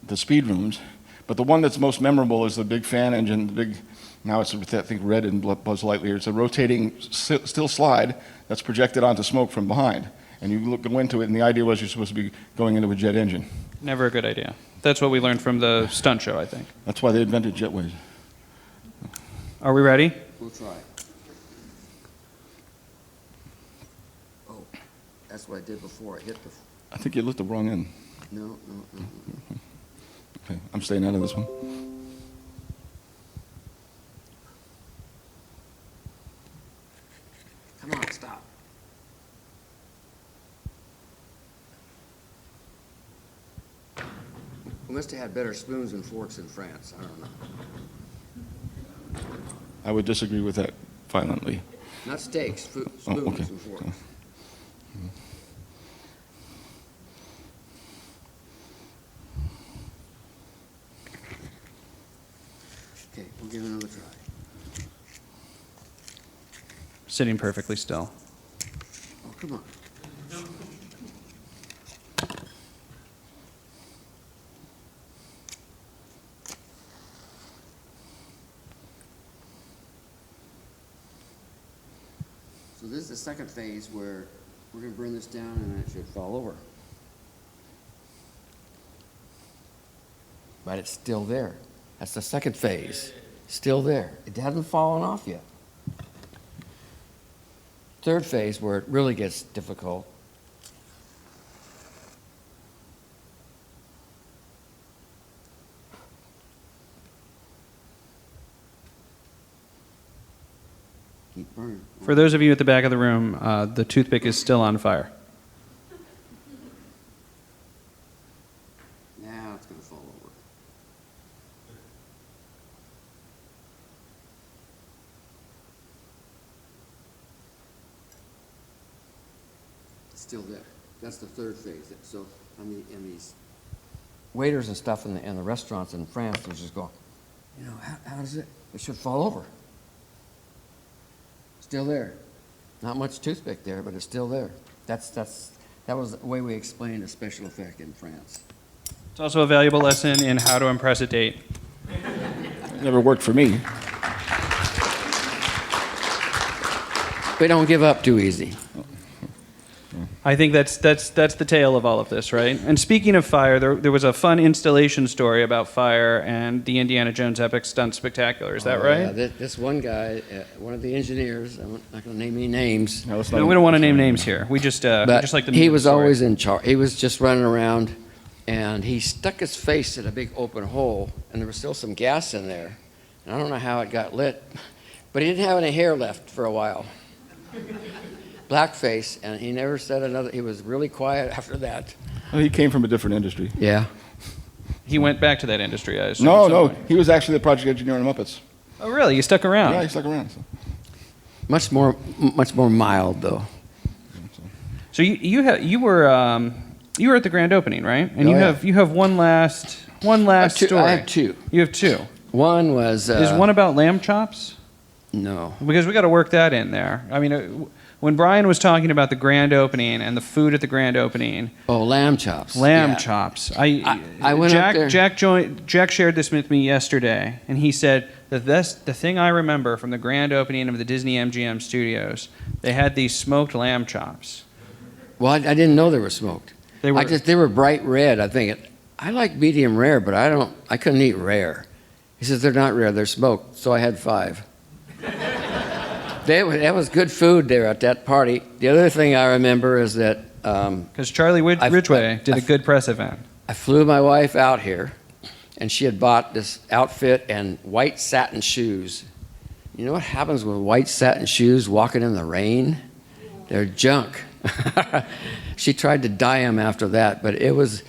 the speed rooms, but the one that's most memorable is the big fan engine, now it's, I think, red and Buzz Lightyear. It's a rotating still slide that's projected onto smoke from behind. And you go into it, and the idea was you're supposed to be going into a jet engine. Never a good idea. That's what we learned from the stunt show, I think. That's why they invented jetways. Are we ready? We'll try. Oh, that's what I did before. I hit the... I think you lit the wrong end. No. Okay, I'm staying out of this one. Come on, stop. We must have had better spoons and forks in France. I don't know. I would disagree with that violently. Not steaks, spoons okay. and forks. Okay, we'll give it another try. Sitting perfectly still. Oh, come on. So this is the second phase where we're going to bring this down and then it should fall over. But it's still there. That's the second phase. Still there. It hasn't fallen off yet. Third phase where it really gets difficult. Keep burning. For those of you at the back of the room, the toothpick is still on fire. Now it's going to fall over. It's still there. That's the third phase. So in these waiters and stuff in the restaurants in France, they're just going, you know, how does it? It should fall over. Still there. Not much toothpick there, but it's still there. That was the way we explained a special effect in France. It's also a valuable lesson in how to impress a date. It never worked for me. We don't give up too easy. I think that's the tale of all of this, right? And speaking of fire, there was a fun installation story about fire and the Indiana Jones Epic Stunt Spectacular. Is that right? Yeah, this one guy, one of the engineers, I'm not going to name any names, No, No, we don't want to name names here. We just like the he meat was of the story. always in charge. He was just running around, and he stuck his face in a big open hole, and there was still some gas in there. And I don't know how it got lit, but he didn't have any hair left for a while. Black face, and he never said another. He was really quiet after that. Well, he came from a different industry. Yeah. He went back to that industry, I assume. No, at some no, point. he was actually the project engineer on Muppets. Oh, really? You stuck around? Yeah, he stuck around. So. Much more mild though. So you were at the grand opening, right? And Oh, you yeah. have one last story. I have two. You have two. One was. Is one about lamb chops? No. Because we got to work that in there. I mean, when Brian was talking about the grand opening and the food at the grand opening, Oh, lamb chops. lamb Yeah. chops. I went Jack, up there. Jack shared this with me yesterday, and he said that the thing I remember from the grand opening of the Disney MGM studios, they had these smoked lamb chops. Well, I didn't know they were smoked. They were. They were bright red. I think I like medium rare, but I couldn't eat rare. He says they're not rare, they're smoked. So I had 5. That was good food there at that party. The other thing I remember is that Because Charlie Ridgway did a good press event. I flew my wife out here, and she had bought this outfit and white satin shoes. You know what happens with white satin shoes walking in the rain? They're junk. She tried to dye them after that, but it was.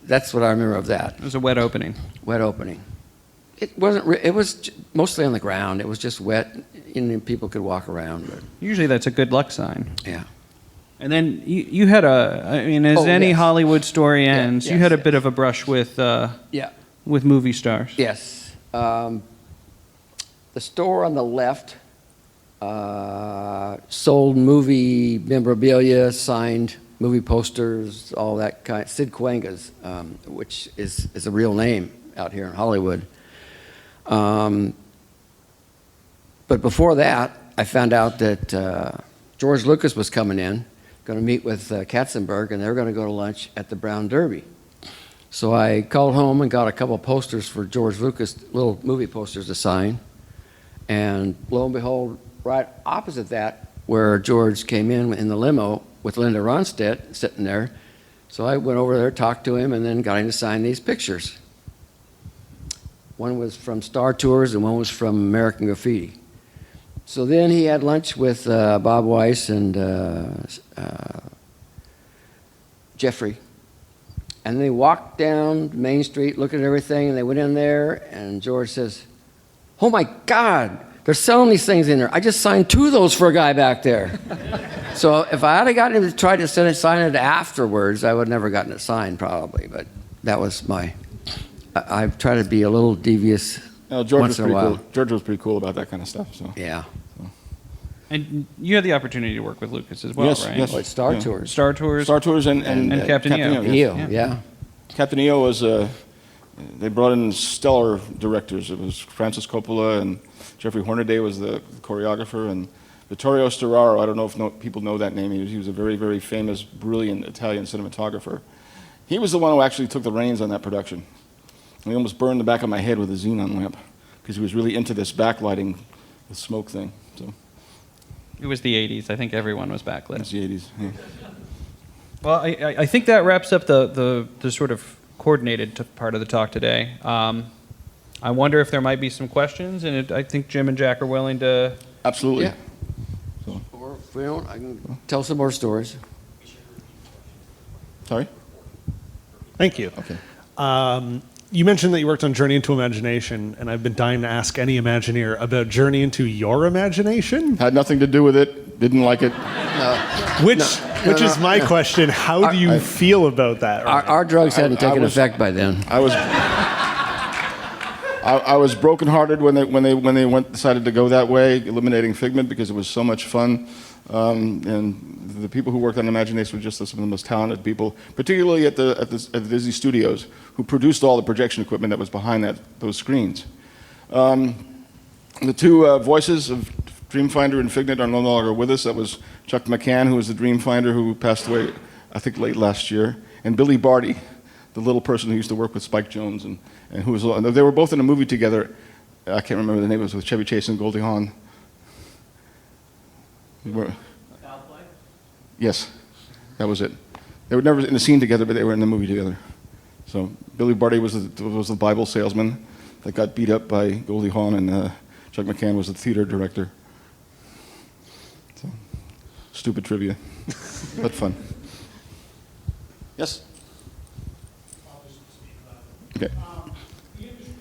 That's what I remember of that. It was a wet opening. Wet opening. It wasn't. It was mostly on the ground. It was just wet, and people could walk around. But Usually that's a good luck sign. yeah. And then you had as Oh, any yes. Hollywood story ends, you yes, had a yes. bit of a brush with Yeah. movie stars. Yes. The store on the left sold movie memorabilia, signed movie posters, all that kind. Sid Cuenga's, which is a real name out here in Hollywood. But before that, I found out that George Lucas was coming in, going to meet with Katzenberg, and they were going to go to lunch at the Brown Derby. So I called home and got a couple posters for George Lucas, little movie posters to sign. And lo and behold, right opposite that, where George came in the limo with Linda Ronstadt sitting there. So I went over there, talked to him, and then got him to sign these pictures. One was from Star Tours and one was from American Graffiti. So then he had lunch with Bob Weiss and Jeffrey. And they walked down Main Street looking at everything, and they went in there, and George says, "Oh my God, they're selling these things in there. I just signed 2 of those for a guy back there." So if I had gotten him to try to sign it afterwards, I would have never gotten it signed probably, but that was my I try to be a little devious No, George once was in a pretty while. cool. George was pretty cool about that kind of stuff. So. Yeah. And you had the opportunity to work with Lucas as well, Yes, right? yes. Like Star Yeah. Tours. Star Tours. Star Tours and Captain EO. yes. EO, Yeah. yeah. Captain EO was, they brought in stellar directors. It was Francis Coppola and Jeffrey Hornaday was the choreographer, and Vittorio Storaro, I don't know if people know that name. He was a very, very famous, brilliant Italian cinematographer. He was the one who actually took the reins on that production. And he almost burned the back of my head with a xenon lamp because he was really into this backlighting, the smoke thing. So It was the 80s. I think everyone was backlit. it's the 80s. Yeah. Well, I think that wraps up the sort of coordinated part of the talk today. I wonder if there might be some questions, and I think Jim and Jack are willing to. Absolutely. Yeah. Or if we don't, I can tell some more stories. Sorry? Thank you. Okay. You mentioned that you worked on Journey into Imagination, and I've been dying to ask any Imagineer about Journey into your imagination, Had nothing to do with it. Didn't like it. which is my question. How do you feel about that? Our drugs hadn't I taken was- effect by then. I was brokenhearted when they decided to go that way, eliminating Figment because it was so much fun, and the people who worked on Imagination were just some of the most talented people, particularly at the Disney Studios, who produced all the projection equipment that was behind those screens. The two voices of Dreamfinder and Figment are no longer with us. That was Chuck McCann, who was the Dreamfinder, who passed away, I think, late last year, and Billy Barty, the little person who used to work with Spike Jonze, and who was, they were both in a movie together. I can't remember the name. It was with Chevy Chase and Goldie Hawn. Yes, that was it. They were never in a scene together, but they were in the movie together. So Billy Barty was the Bible salesman that got beat up by Goldie Hawn, and Chuck McCann was the theater director. So, stupid trivia, but fun. Yes? I'll just speak about it. Okay. The industry,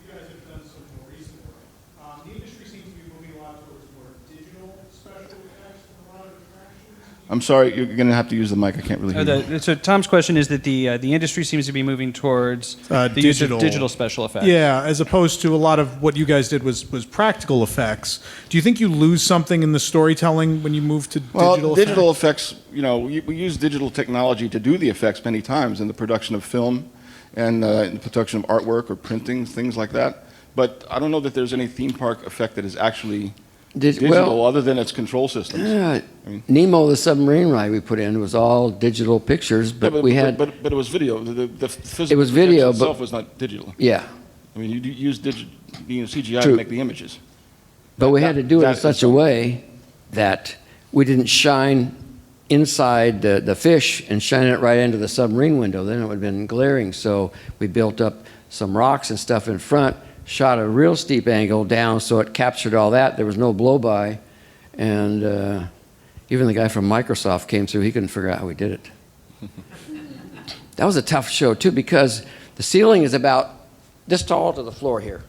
you guys have done some more recent work. The industry seems to be moving a lot towards more digital special effects and a lot of attractions. I'm sorry, you're going to have to use the mic. I can't really hear you. So Tom's question is that the industry seems to be moving towards the use of digital special effects. Yeah, as opposed to a lot of what you guys did was practical effects. Do you think you lose something in the storytelling when you move to Well, digital digital effects? effects, we use digital technology to do the effects many times in the production of film and in the production of artwork or printing, things like that. But I don't know that there's any theme park effect that is actually digital other than its control systems. Yeah, I mean- Nemo, the submarine ride we put in, was all digital pictures, but Yeah, we had, but it was video. The physical It was video, projection itself but- was not digital. yeah. I mean, you use CGI True. to make the images. But we had to do it in That is such a way that we didn't shine inside the fish and shine it right into the submarine window. Then it would have been glaring. So we built up some rocks and stuff in front, shot a real steep angle down so it captured all that. There was no blow-by. And even the guy from Microsoft came through. He couldn't figure out how we did it. That was a tough show, too, because the ceiling is about this tall to the floor here.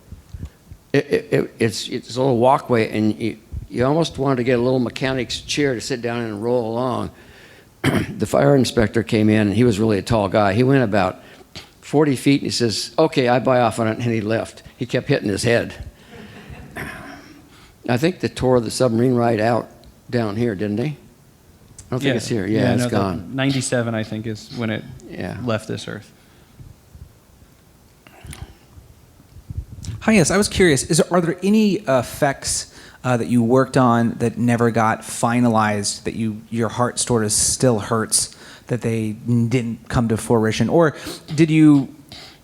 It's a little walkway, and you almost wanted to get a little mechanic's chair to sit down and roll along. The fire inspector came in, and he was really a tall guy. He went about 40 feet, and he says, "Okay, I buy off on it," and he left. He kept hitting his head. I think they tore the submarine ride out down here, didn't they? I don't think it's here. Yeah, it's no, gone. 97, I think, is when it Yeah. left this earth. Hi, yes, I was curious. Are there any effects that you worked on that never got finalized, that your heart sort of still hurts that they didn't come to fruition? Or did you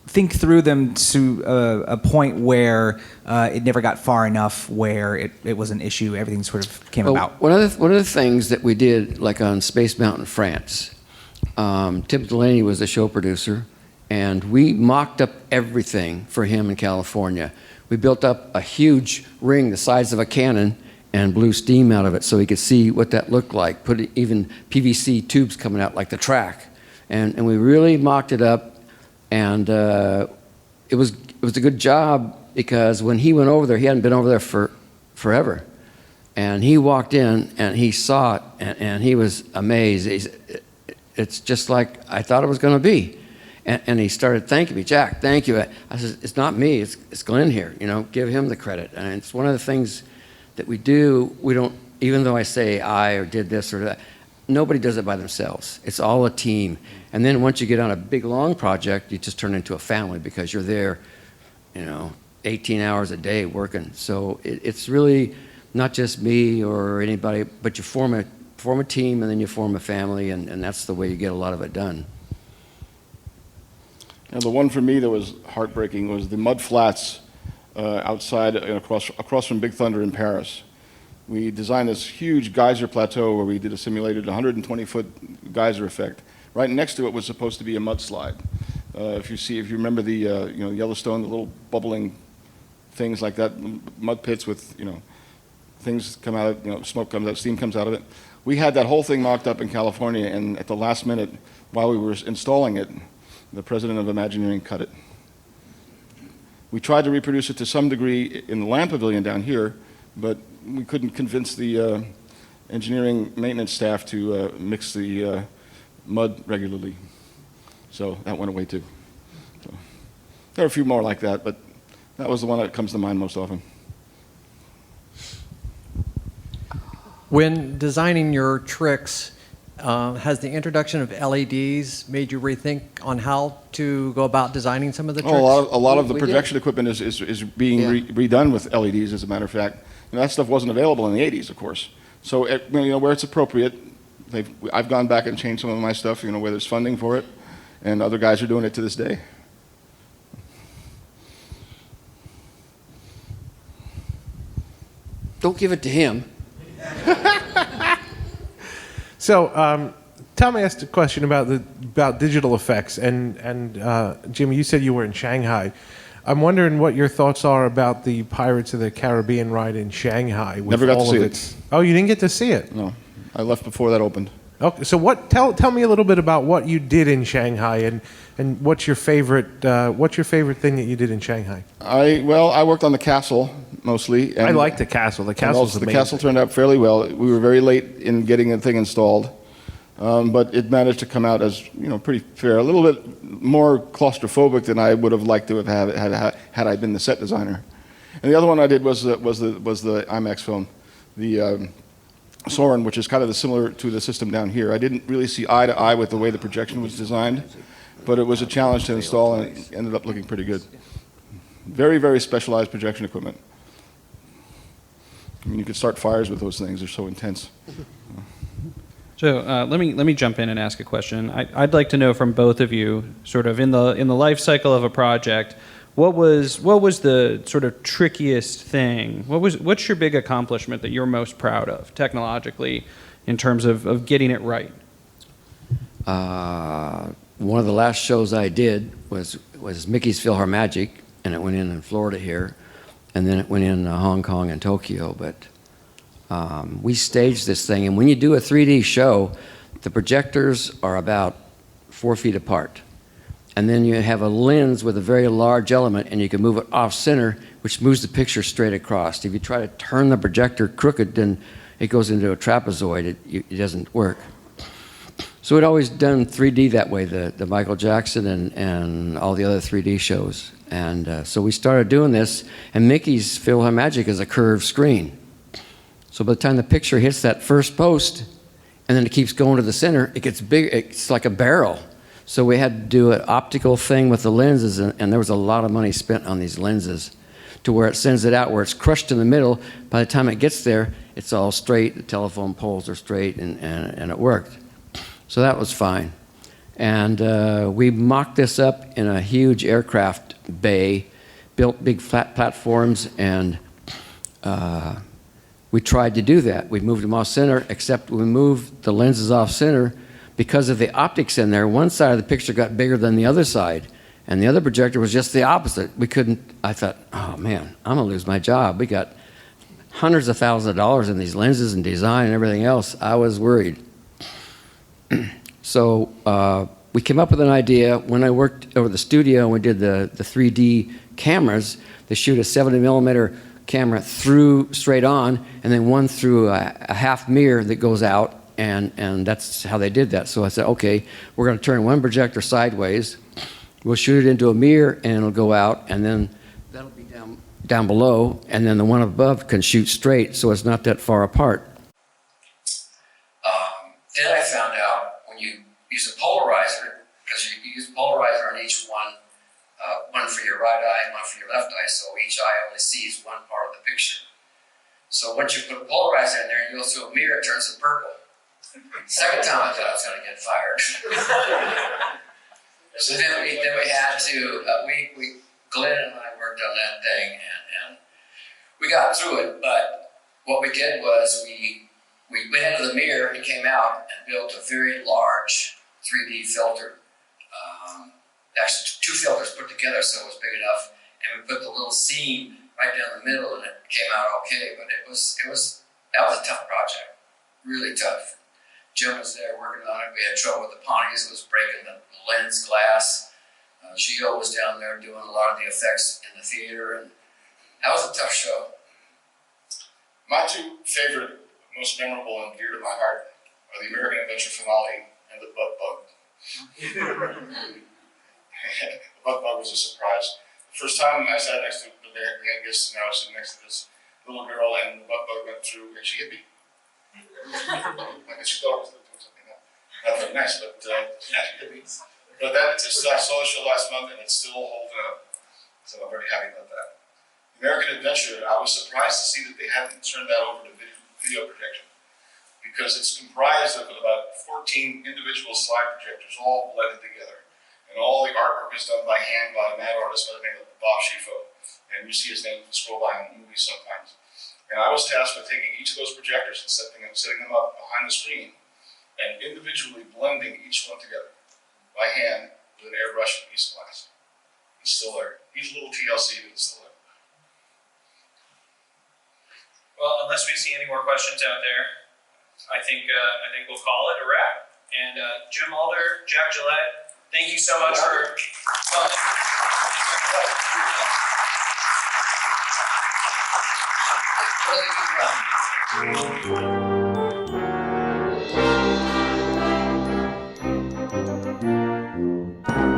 think through them to a point where it never got far enough where it was an issue, everything sort of came Well, about? one of the things that we did, like on Space Mountain, France, Tim Delaney was the show producer, and we mocked up everything for him in California. We built up a huge ring the size of a cannon and blew steam out of it so he could see what that looked like. Put even PVC tubes coming out like the track. And we really mocked it up, and it was a good job because when he went over there, he hadn't been over there for forever. And he walked in and he saw it and he was amazed. It's just like I thought it was going to be. And he started thanking me, Jack, thank you. I said, it's not me, it's Glenn here, give him the credit. And it's one of the things that we do, we don't, even though I say I or did this or that, nobody does it by themselves. It's all a team. And then once you get on a big, long project, you just turn into a family because you're there, 18 hours a day working. So it's really not just me or anybody, but you form a team and then you form a family, and that's the way you get a lot of it done. And the one for me that was heartbreaking was the mud flats outside and across from Big Thunder in Paris. We designed this huge geyser plateau where we did a simulated 120-foot geyser effect. Right next to it was supposed to be a mudslide. If you remember the Yellowstone, the little bubbling things like that, mud pits with things come out of smoke comes out, steam comes out of it. We had that whole thing mocked up in California, and at the last minute, while we were installing it, the president of Imagineering cut it. We tried to reproduce it to some degree in the Land Pavilion down here, but we couldn't convince the engineering maintenance staff to mix the mud regularly. So that went away too. So, there are a few more like that, but that was the one that comes to mind most often. When designing your tricks, has the introduction of LEDs made you rethink on how to go about designing some of the tricks? A lot of the We did. projection equipment is being redone with LEDs, as a matter of fact. And that stuff wasn't available in the 80s, of course. So where it's appropriate, I've gone back and changed some of my stuff, where there's funding for it, and other guys are doing it to this day. Don't give it to him. So, Tommy asked a question about digital effects, and Jimmy, you said you were in Shanghai. I'm wondering what your thoughts are about the Pirates of the Caribbean ride in Shanghai. With Never got to all see of it. its... Oh, you didn't get to see it? No, I left before that opened. Okay, so tell me a little bit about what you did in Shanghai, and what's your favorite thing that you did in Shanghai? I worked on the castle mostly. And I like the castle. The castle's the amazing. castle turned out fairly well. We were very late in getting the thing installed, but it managed to come out as pretty fair. A little bit more claustrophobic than I would have liked to have had I been the set designer. And the other one I did was the IMAX film, the Soren, which is kind of similar to the system down here. I didn't really see eye to eye with the way the projection was designed, but it was a challenge to install, and it ended up looking pretty good. Very, very specialized projection equipment. I mean, you could start fires with those things. They're so intense. So let me jump in and ask a question. I'd like to know from both of you, sort of in the life cycle of a project, what was the sort of trickiest thing? What's your big accomplishment that you're most proud of technologically in terms of getting it right? One of the last shows I did was Mickey's PhilharMagic, and it went in Florida here, and then it went in Hong Kong and Tokyo. But we staged this thing, and when you do a 3D show, the projectors are about 4 feet apart. And then you have a lens with a very large element, and you can move it off center, which moves the picture straight across. If you try to turn the projector crooked, then it goes into a trapezoid. It doesn't work. So we'd always done 3D that way, the Michael Jackson and all the other 3D shows. And so we started doing this, and Mickey's PhilharMagic is a curved screen. So by the time the picture hits that first post, and then it keeps going to the center, it gets big. It's like a barrel. So we had to do an optical thing with the lenses, and there was a lot of money spent on these lenses to where it sends it out, where it's crushed in the middle. By the time it gets there, it's all straight. The telephone poles are straight, and it worked. So that was fine. And we mocked this up in a huge aircraft bay, built big flat platforms, and we tried to do that. We moved them off center, except we moved the lenses off center. Because of the optics in there, one side of the picture got bigger than the other side, and the other projector was just the opposite. We couldn't, I thought, oh man, I'm gonna lose my job. We got hundreds of thousands of dollars in these lenses and design and everything else. I was worried. So we came up with an idea. When I worked over the studio and we did the 3D cameras, they shoot a 70mm camera through straight on, and then one through a half mirror that goes out, and that's how they did that. So I said, okay, we're going to turn one projector sideways, we'll shoot it into a mirror, and it'll go out, and then that'll be down below, and then the one above can shoot straight, so it's not that far apart. Then I found out when you use a polarizer, because you use a polarizer on each one, one for your right eye and one for your left eye, so each eye only sees one part of the picture. So once you put a polarizer in there and you go through a mirror, it turns to purple. Second time I thought I was going to get fired. So then we had to, Glenn and I worked on that thing, and we got through it, but what we did was we went into the mirror and came out and built a very large 3D filter. Actually, 2 filters put together so it was big enough, and we put the little seam right down the middle, and it came out okay. But that was a tough project, really tough. Jim was there working on it. We had trouble with the Pontius; it was breaking the lens glass. Gillett was down there doing a lot of the effects in the theater, and that was a tough show. My 2 favorite, most memorable and dear to my heart are the American Adventure finale and the Butt Bug. The Butt Bug was a surprise. The first time I sat next to the guest, and I was sitting next to this little girl, and the Butt Bug went through, and she hit me. Like she thought I was doing something not very nice, but yeah, she hit me. But I saw the show last month, and it's still holding up. So I'm very happy about that. American Adventure, I was surprised to see that they hadn't turned that over to video projection, because it's comprised of about 14 individual slide projectors all blended together. And all the artwork is done by hand by a mad artist by the name of Bob Schifo. And you see his name scroll by in movies sometimes. And I was tasked with taking each of those projectors and setting them up behind the screen and individually blending each one together by hand with an airbrush and piece of glass. He's still there. He's a little TLC, but he's still there. Well, unless we see any more questions out there, I think we'll call it a wrap. And Jim Mulder, Jack Gillett, thank you so much for coming. Really good run.